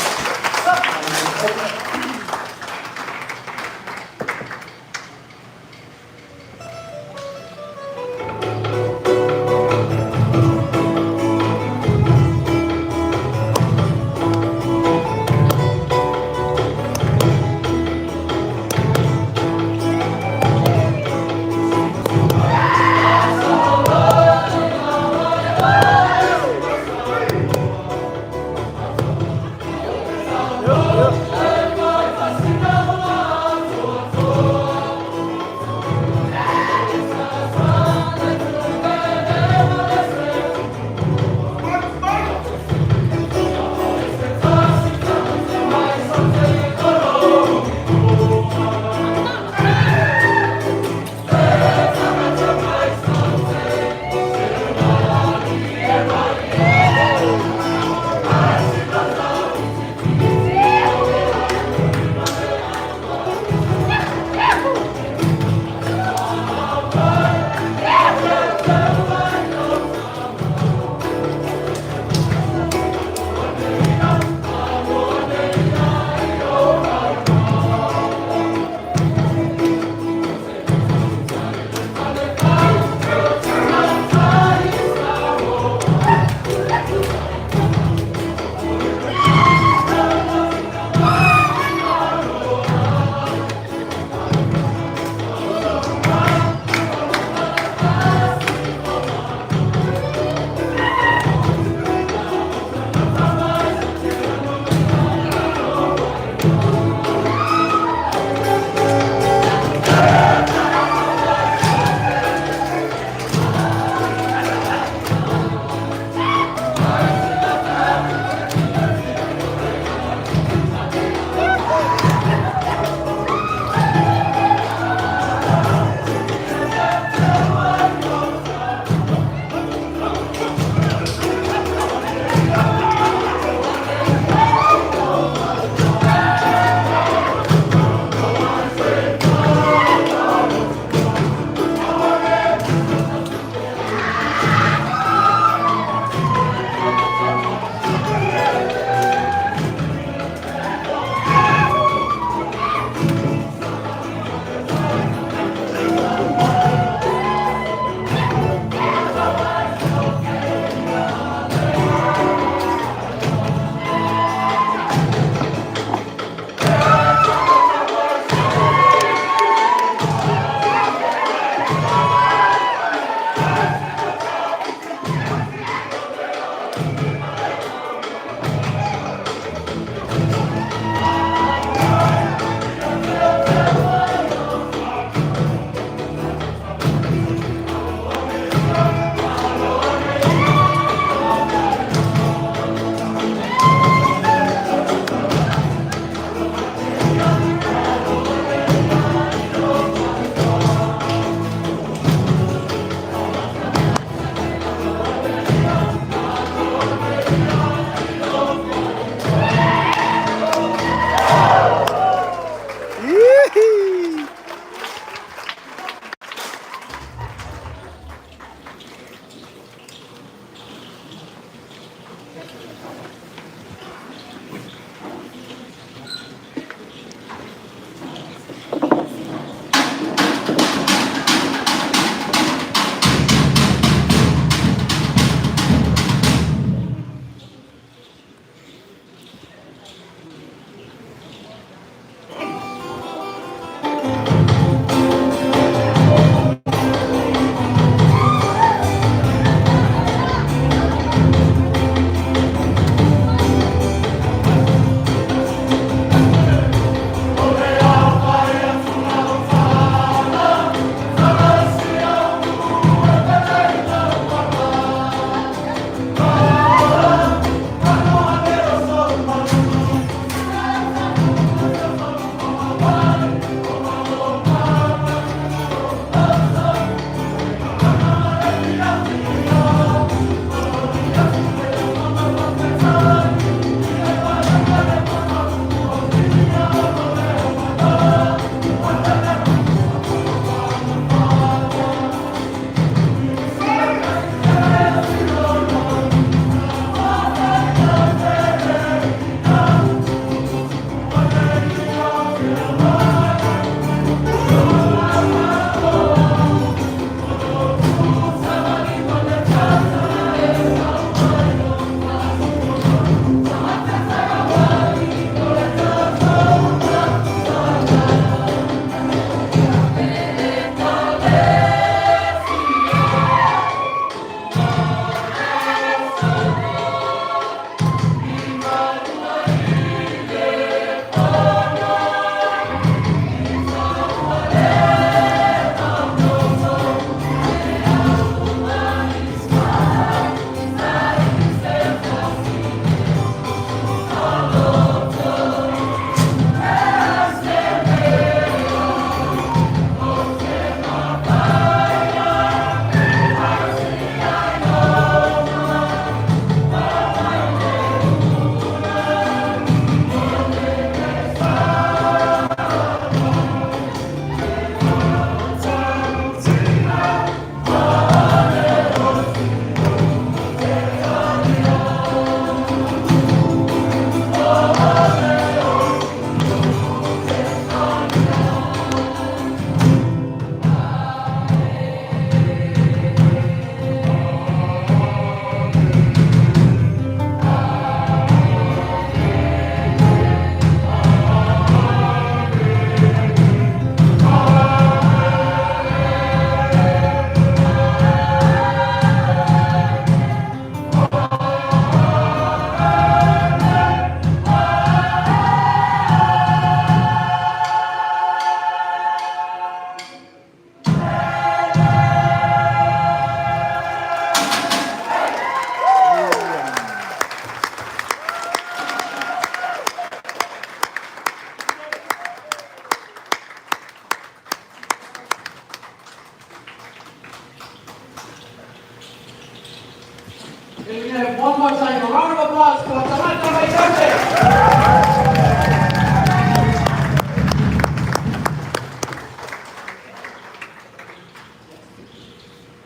S1: One more time, a round of applause for Tagata by Saute.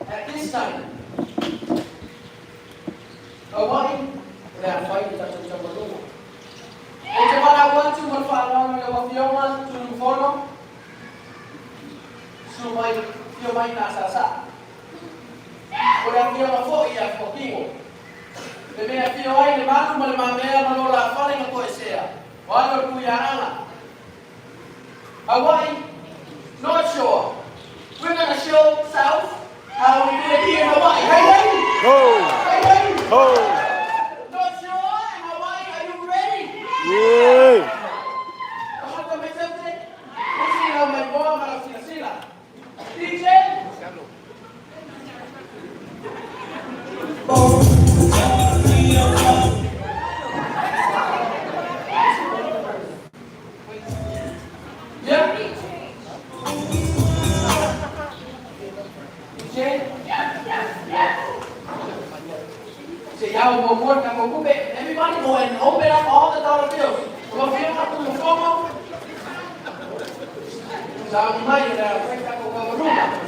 S1: At this time, Hawaii, na fight ita tuchaguliwa. Ito wala watu mfano na wafioma tulifono. Sumai na sasa. Kuna fioma fo ya fokingo. Deme fioma ile manu malimamea manola fale na koesea. Wano kuyana. Hawaii, North Shore. We're gonna show South how we do it here in Hawaii. Hey, hey!
S4: Ho!
S1: Hey, hey!
S4: Ho!
S1: North Shore and Hawaii, are you ready?
S4: Yeah!
S1: Come on, come something. Let's see how my boy, Marasila. DJ? Yeah? Say, y'all will work, I'm going to everybody go and open up all the dollar bills. We're going to fill up the formal. So I'm reminded that I'll break up a room.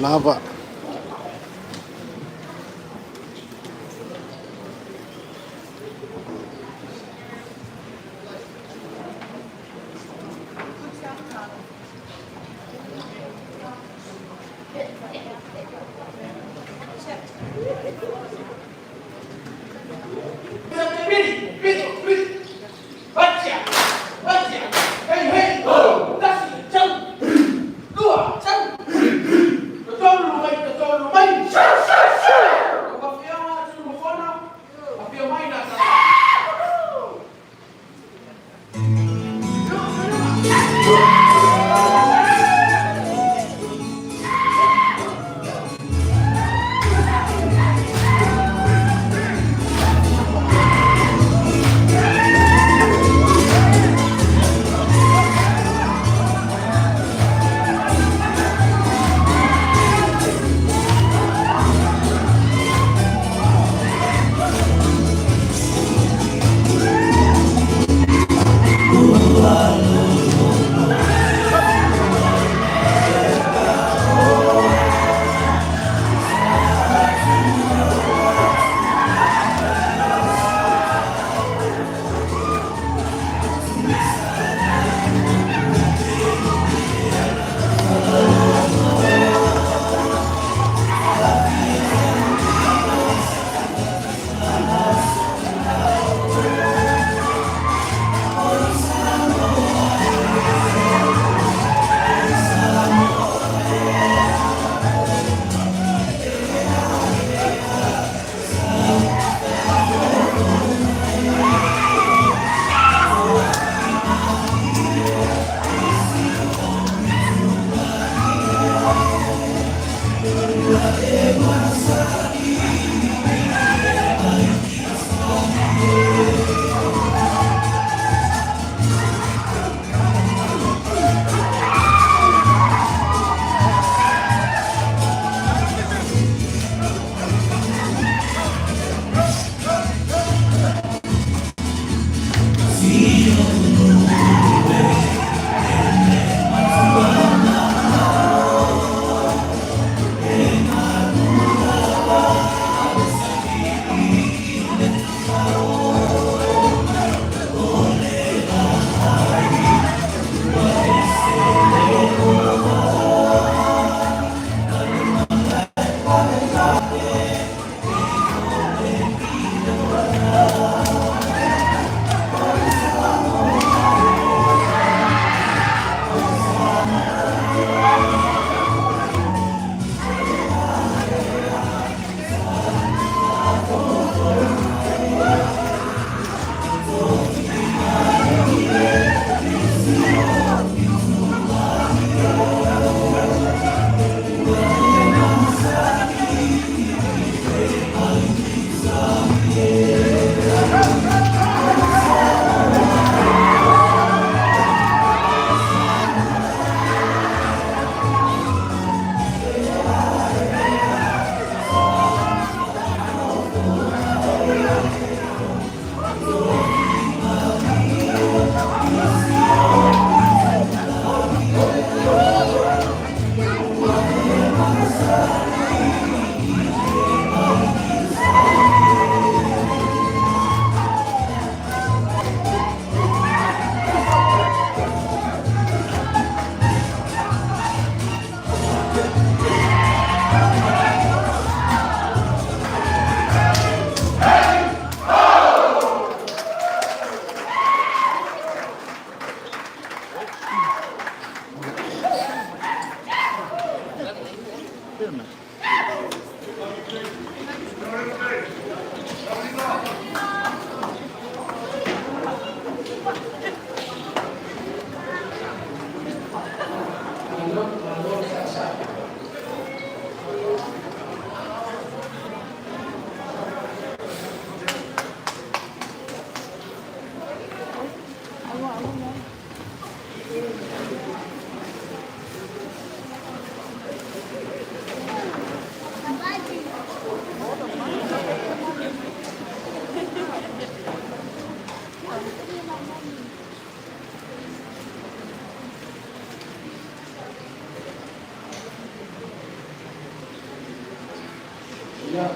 S4: Lavalava.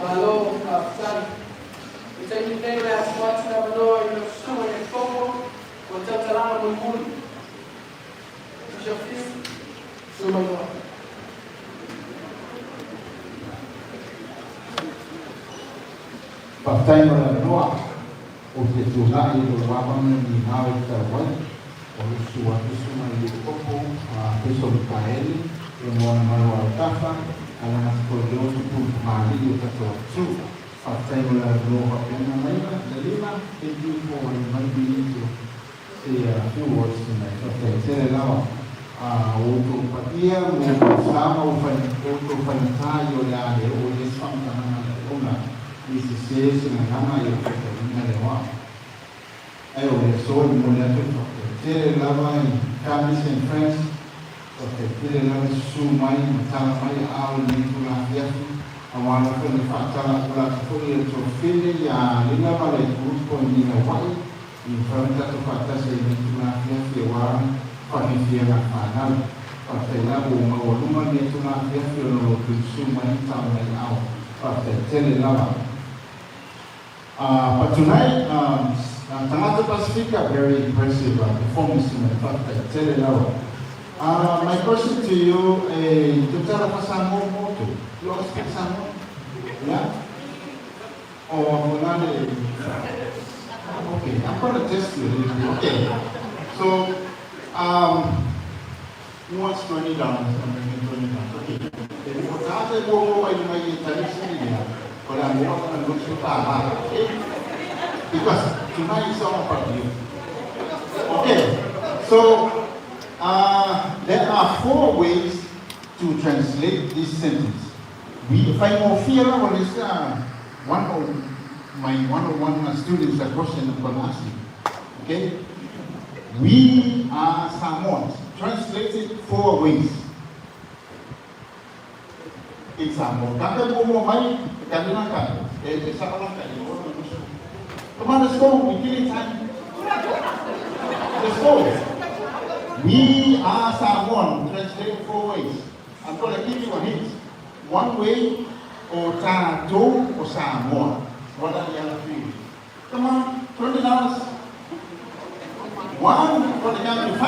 S1: Malo, San. It's a new name as much as Manoa, you know, so in the Congo, or Tatalama Mumuli. It's your fifth, so Manoa.
S9: Partai Manoa, o te tūnai o wamana ni hau ka wai, o sua suma i kopo, a peso Mikaele, e moana maro au tafa, ala na kōreo tupu maali o tato tū. Partai Manoa pena maina, Lima, thank you for inviting me to say a few words tonight. Okay, Tele Lawa, o tō patia, o sama o whanitai o leare, o le whamitana ona, this is in a Hama, you put the one. I always saw in Monaco, Tele Lava and families and friends. Okay, Tele Lava Sumai, Talamai, our Nicola Yafi, and one of the Fatala Platform to Philly, Lila, like Good Point in Hawaii, in front of Fatas, Nicola Yafi, one, Fanifia, and Fanal. But the Lava, Maluma, Nicola Yafi, or Sumai, Talamai, our Tele Lava. But tonight, Tagata Pacifica, very impressive performance tonight. Tele Lawa. My question to you, to tell us some more. You all speak some more? Yeah? Or another? Okay, I'm going to test you a little bit. Okay. So, who wants $20? I'm bringing $20. Okay. If you have to go over in my Intermission, but I'm not going to look so far, okay? Because tonight is all about you. Okay, so there are 4 ways to translate this sentence. If I more fear, one of my one-on-one students a question I'm going to ask you. Okay? We are Samoans. Translated 4 ways. It's Samoan. Come on, let's go. We're killing time. Let's go. We are Samoan. Translate 4 ways. I'm going to give you a hint. 1 way, or Tagata, or Samoan. What are the other 3? Come on, $20. 1 for the count to 5.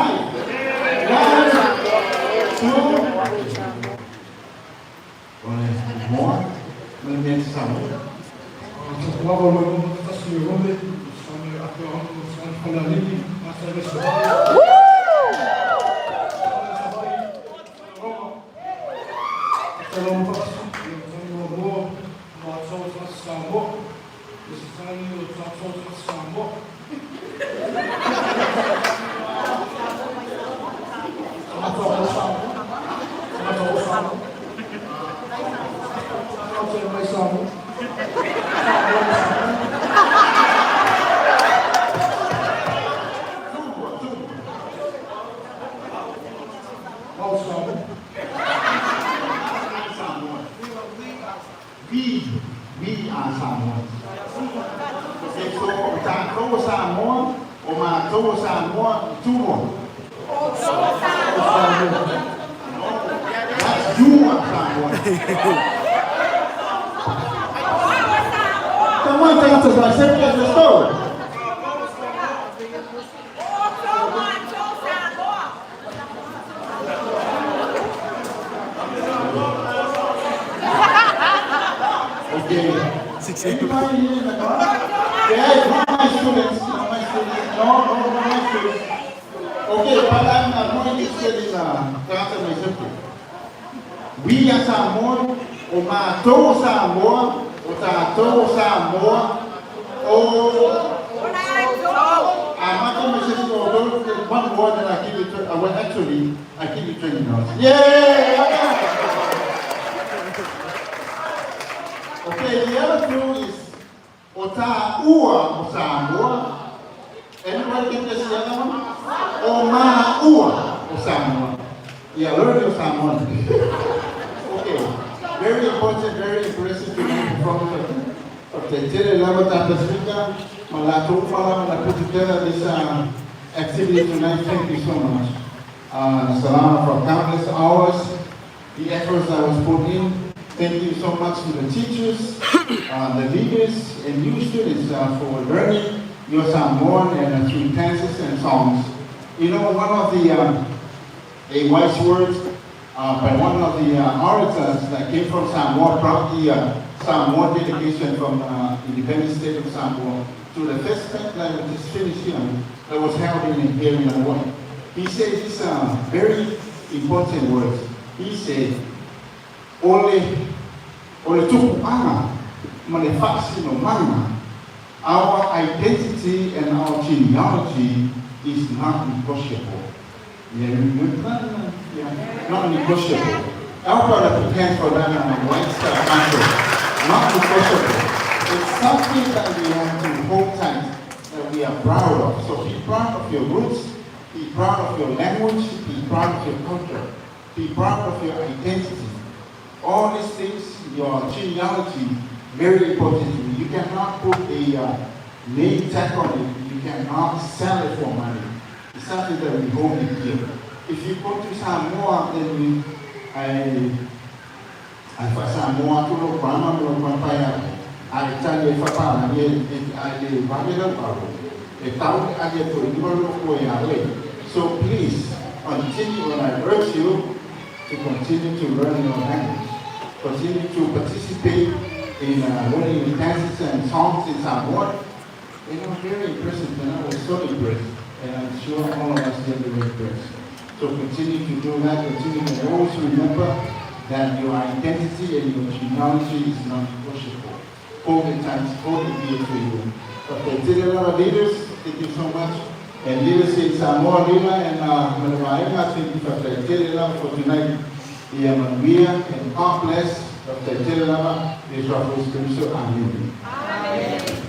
S9: 1, 2. More. Maybe some. We are Samoan. Okay, so Tagata Samoan, or Mauga Samoan, 2 more. That's you are Samoan. Come on, Tagata, I said that's the story. Anybody here in the car? Yeah, not my students. Not my students. No, not my students. Okay, but I'm more interested in Tagata myself. We are Samoan, or Mauga Samoan, or Tagata Samoan, or I'm not going to say one word and I give you I give you $20. Yeah! Okay, the other clue is Ota Ua o Samoa. Anybody get this the other one? O Ma Ua o Samoa. Yeah, learn your Samoan. Okay, very important, very impressive to me from the Tele Lavalava Pacifica. Malato Fala put together this activity tonight. Thank you so much. Salama for countless hours. The efforts that was put in. Thank you so much to the teachers, the leaders, and you students for learning your Samoan and through dances and songs. You know, one of the a wise words by one of the orators that came from Samoa brought the Samoa delegation from independent state of Samoa to the first time that was just finished here that was held here in Hawaii. He said these very important words. He said, Ole tuku ana, manefasi no mana. Our identity and our genealogy is not negotiable. Not negotiable. Our brother pretends for that and white stuff answer. Not negotiable. It's something that we have to hold tight, that we are proud of. So be proud of your roots, be proud of your language, be proud of your culture, be proud of your identity. All these things, your genealogy, very important to you. You cannot put a name tag on it. You cannot sell it for money. It's something that we hold in here. If you go to Samoa, then I for Samoa to no Brahma, no Papaya. I tell you, if I live so please continue, and I urge you to continue to learn your language, continue to participate in learning dances and songs in Samoa. You know, very impressive, and I was so impressed, and I'm sure all of us did very impressed. So continue to do that, continue to always remember that your identity and your genealogy is not negotiable. Hold it tight, hold it dear to you. Okay, Tele leaders, thank you so much. And leaders in Samoa, Lima, and Malawaima, thank you for Tele for tonight. And God bless Dr. Tele is our Holy Spirit. Amen.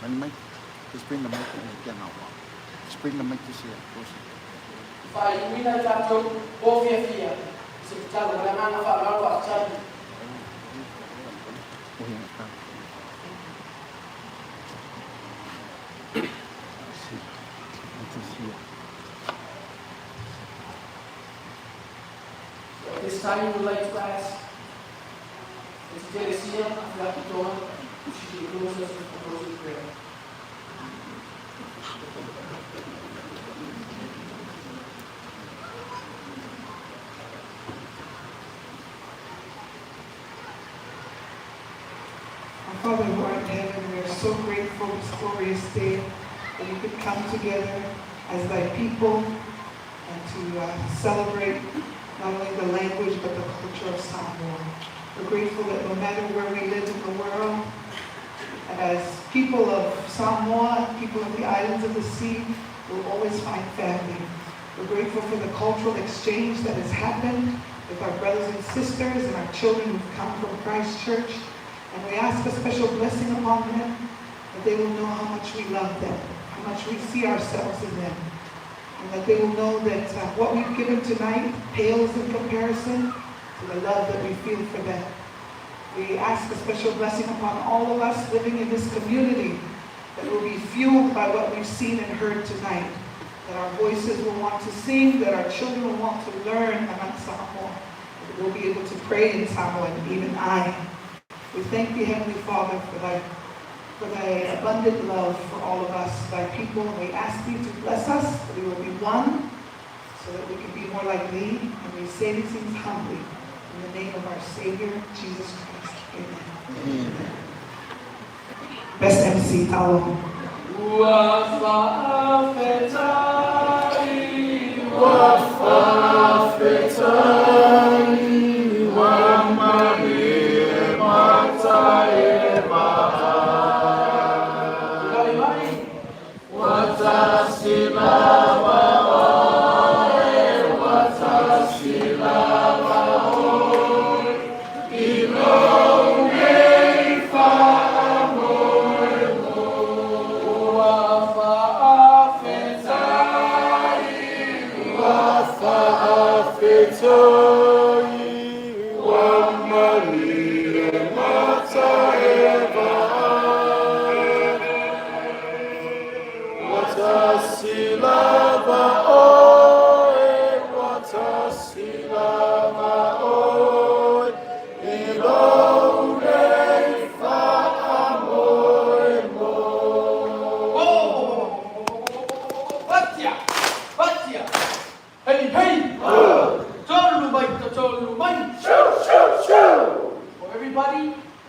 S9: Amen.
S10: Just bring the mic and get out. Just bring the mic to see it.
S1: At this time, we would like to ask Mr. Tele if you have to join, she can close us with a closing prayer.
S11: Father who art in heaven, we are so grateful this glorious day that we could come together as thy people and to celebrate not only the language but the culture of Samoa. We're grateful that no matter where we live in the world, and as people of Samoa, people of the islands of the sea, we'll always find family. We're grateful for the cultural exchange that has happened with our brothers and sisters and our children who've come from Christ Church. And we ask a special blessing upon them, that they will know how much we love them, how much we see ourselves in them. and that they will know that what we've given tonight pales in comparison to the love that we feel for them. We ask a special blessing upon all of us living in this community that will be fueled by what we've seen and heard tonight, that our voices will want to sing, that our children will want to learn about Samoa, that we'll be able to pray in Samoa, and even I. We thank you, Heavenly Father, for thy abundant love for all of us, thy people, and we ask you to bless us, that we will be one, so that we can be more like thee, and we say these things humbly, in the name of our Savior, Jesus Christ. Amen. Best MC, Talo.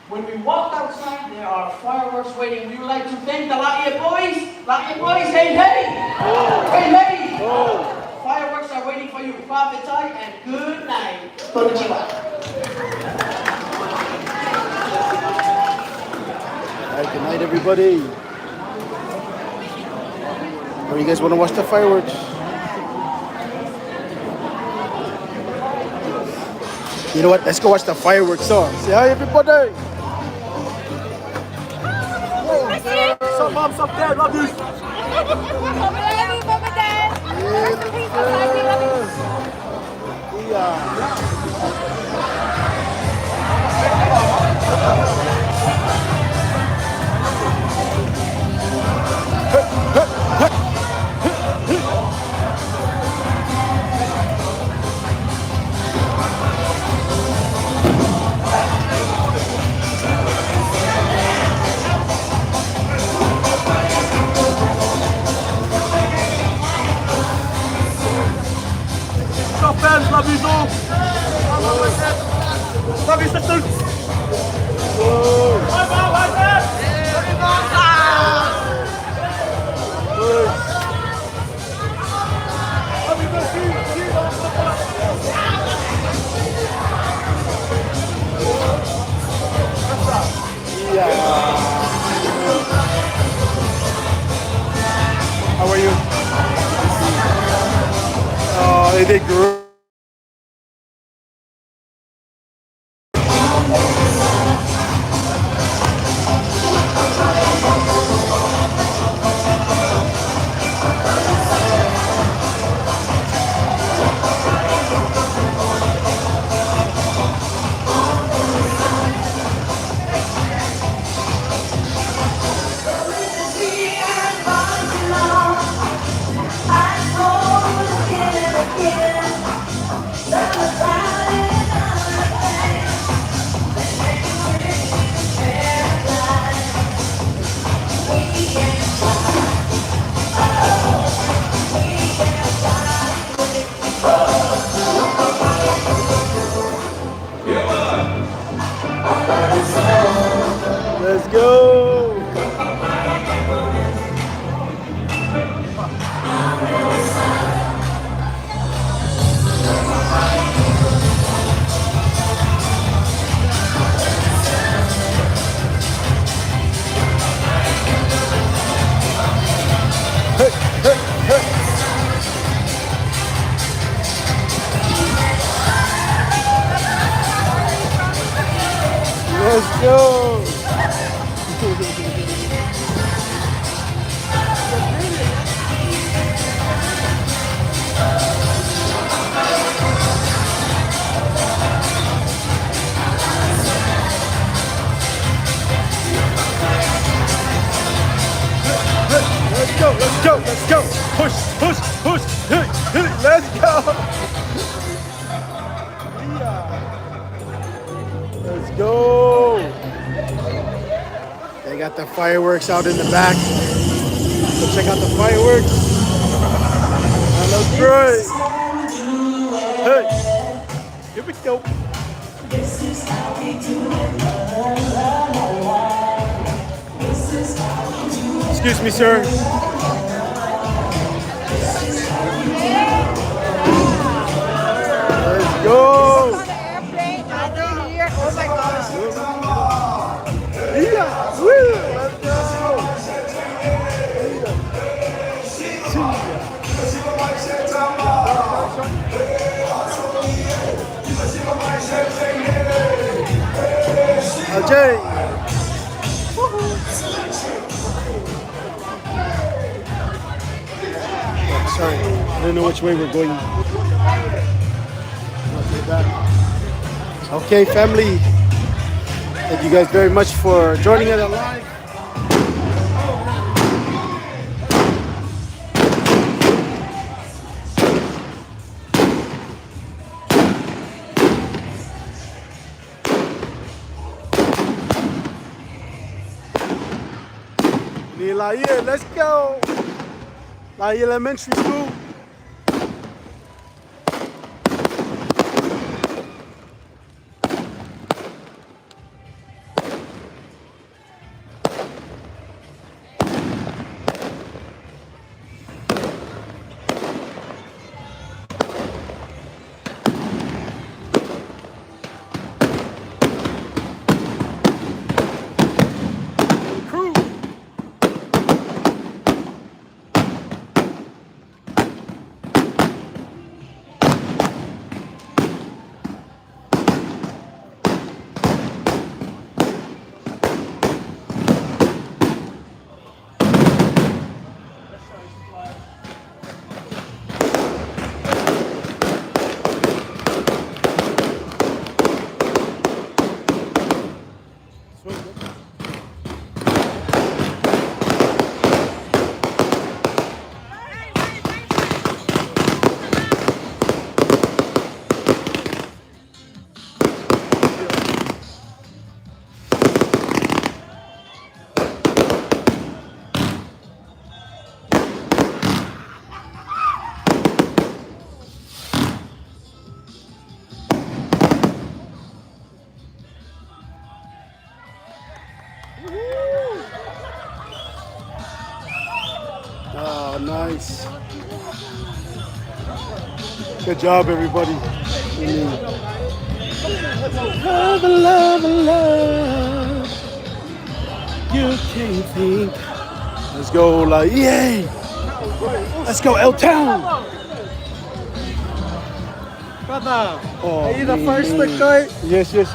S1: When we walk outside, there are fireworks waiting. We would like to thank the Laie boys. Laie boys, hey, hey! Hey, hey! Fireworks are waiting for you. Whawhetai and good night. Konnichiwa.
S4: Good night, everybody. Or you guys want to watch the fireworks? You know what? Let's go watch the fireworks song. Say hi, everybody. Sup, mom, sup, dad, love you. Fans, love you all. Love you, sisters. Bye, bye, bye, bye. How are you? Oh, they did great.
S7: I told again and again.
S4: go, let's go. Push, push, push. Hey, hey, let's go. Yeah. Let's go. They got the fireworks out in the back. So check out the fireworks. That looks great. Hey, here we go. Excuse me, sir. Let's go. Yeah, woo, let's go. Ajay. Sorry, I don't know which way we're going. Okay, family. Thank you guys very much for joining us live. Laie, let's go. Laie Elementary School. Oh, nice. Good job, everybody. Love, love, love. You can't think. Let's go, like, yay! Let's go, L-Town!
S8: Brother,
S4: Oh,
S8: are you the first to go?
S4: Yes. Really?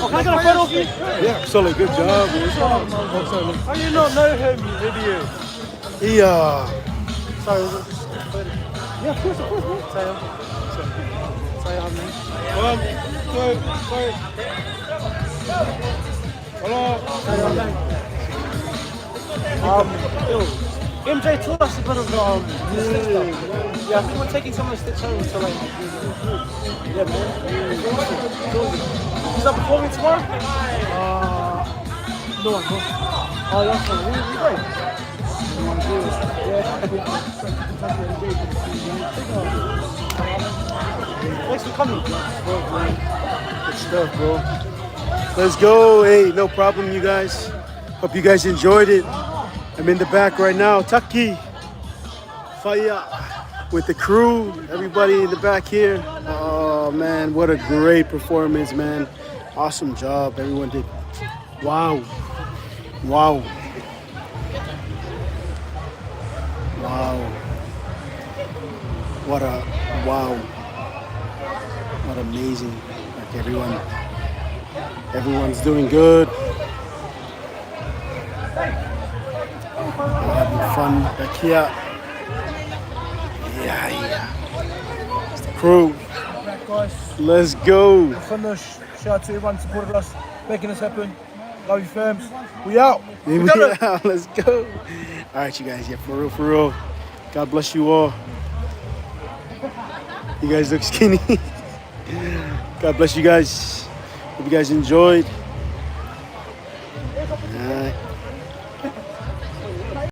S8: Oh, can I get a photo of you?
S4: Yeah, solid. Good job.
S8: How do you not know him, you idiot?
S4: Yeah.
S8: Sorry, was it just yeah, of course, man. Say your name.
S5: 1, 2, 3. Hello.
S8: Say your name. MJ told us about his sister. Yeah, I think we're taking some of the sticks home to like. Yeah, man. He's up performing tomorrow? No, I'm not. Oh, that's fine. Where are you going? Thanks for coming.
S4: Good stuff, bro. Let's go. Hey, no problem, you guys. Hope you guys enjoyed it. I'm in the back right now. Taki, Faya, with the crew. Everybody in the back here. Oh, man, what a great performance, man. Awesome job. Everyone did. Wow. Wow. Wow. What a, wow. What amazing. Like everyone's doing good. We're having fun back here. Yeah. It's the crew. Let's go.
S8: Finish. Shout out to everyone who supported us.
S12: making this happen. Love you, fams. We out.
S4: We
S12: We done it.
S4: out. Let's go. All right, you guys. Yeah, for real, for real. God bless you all. You guys look skinny. God bless you guys. Hope you guys enjoyed.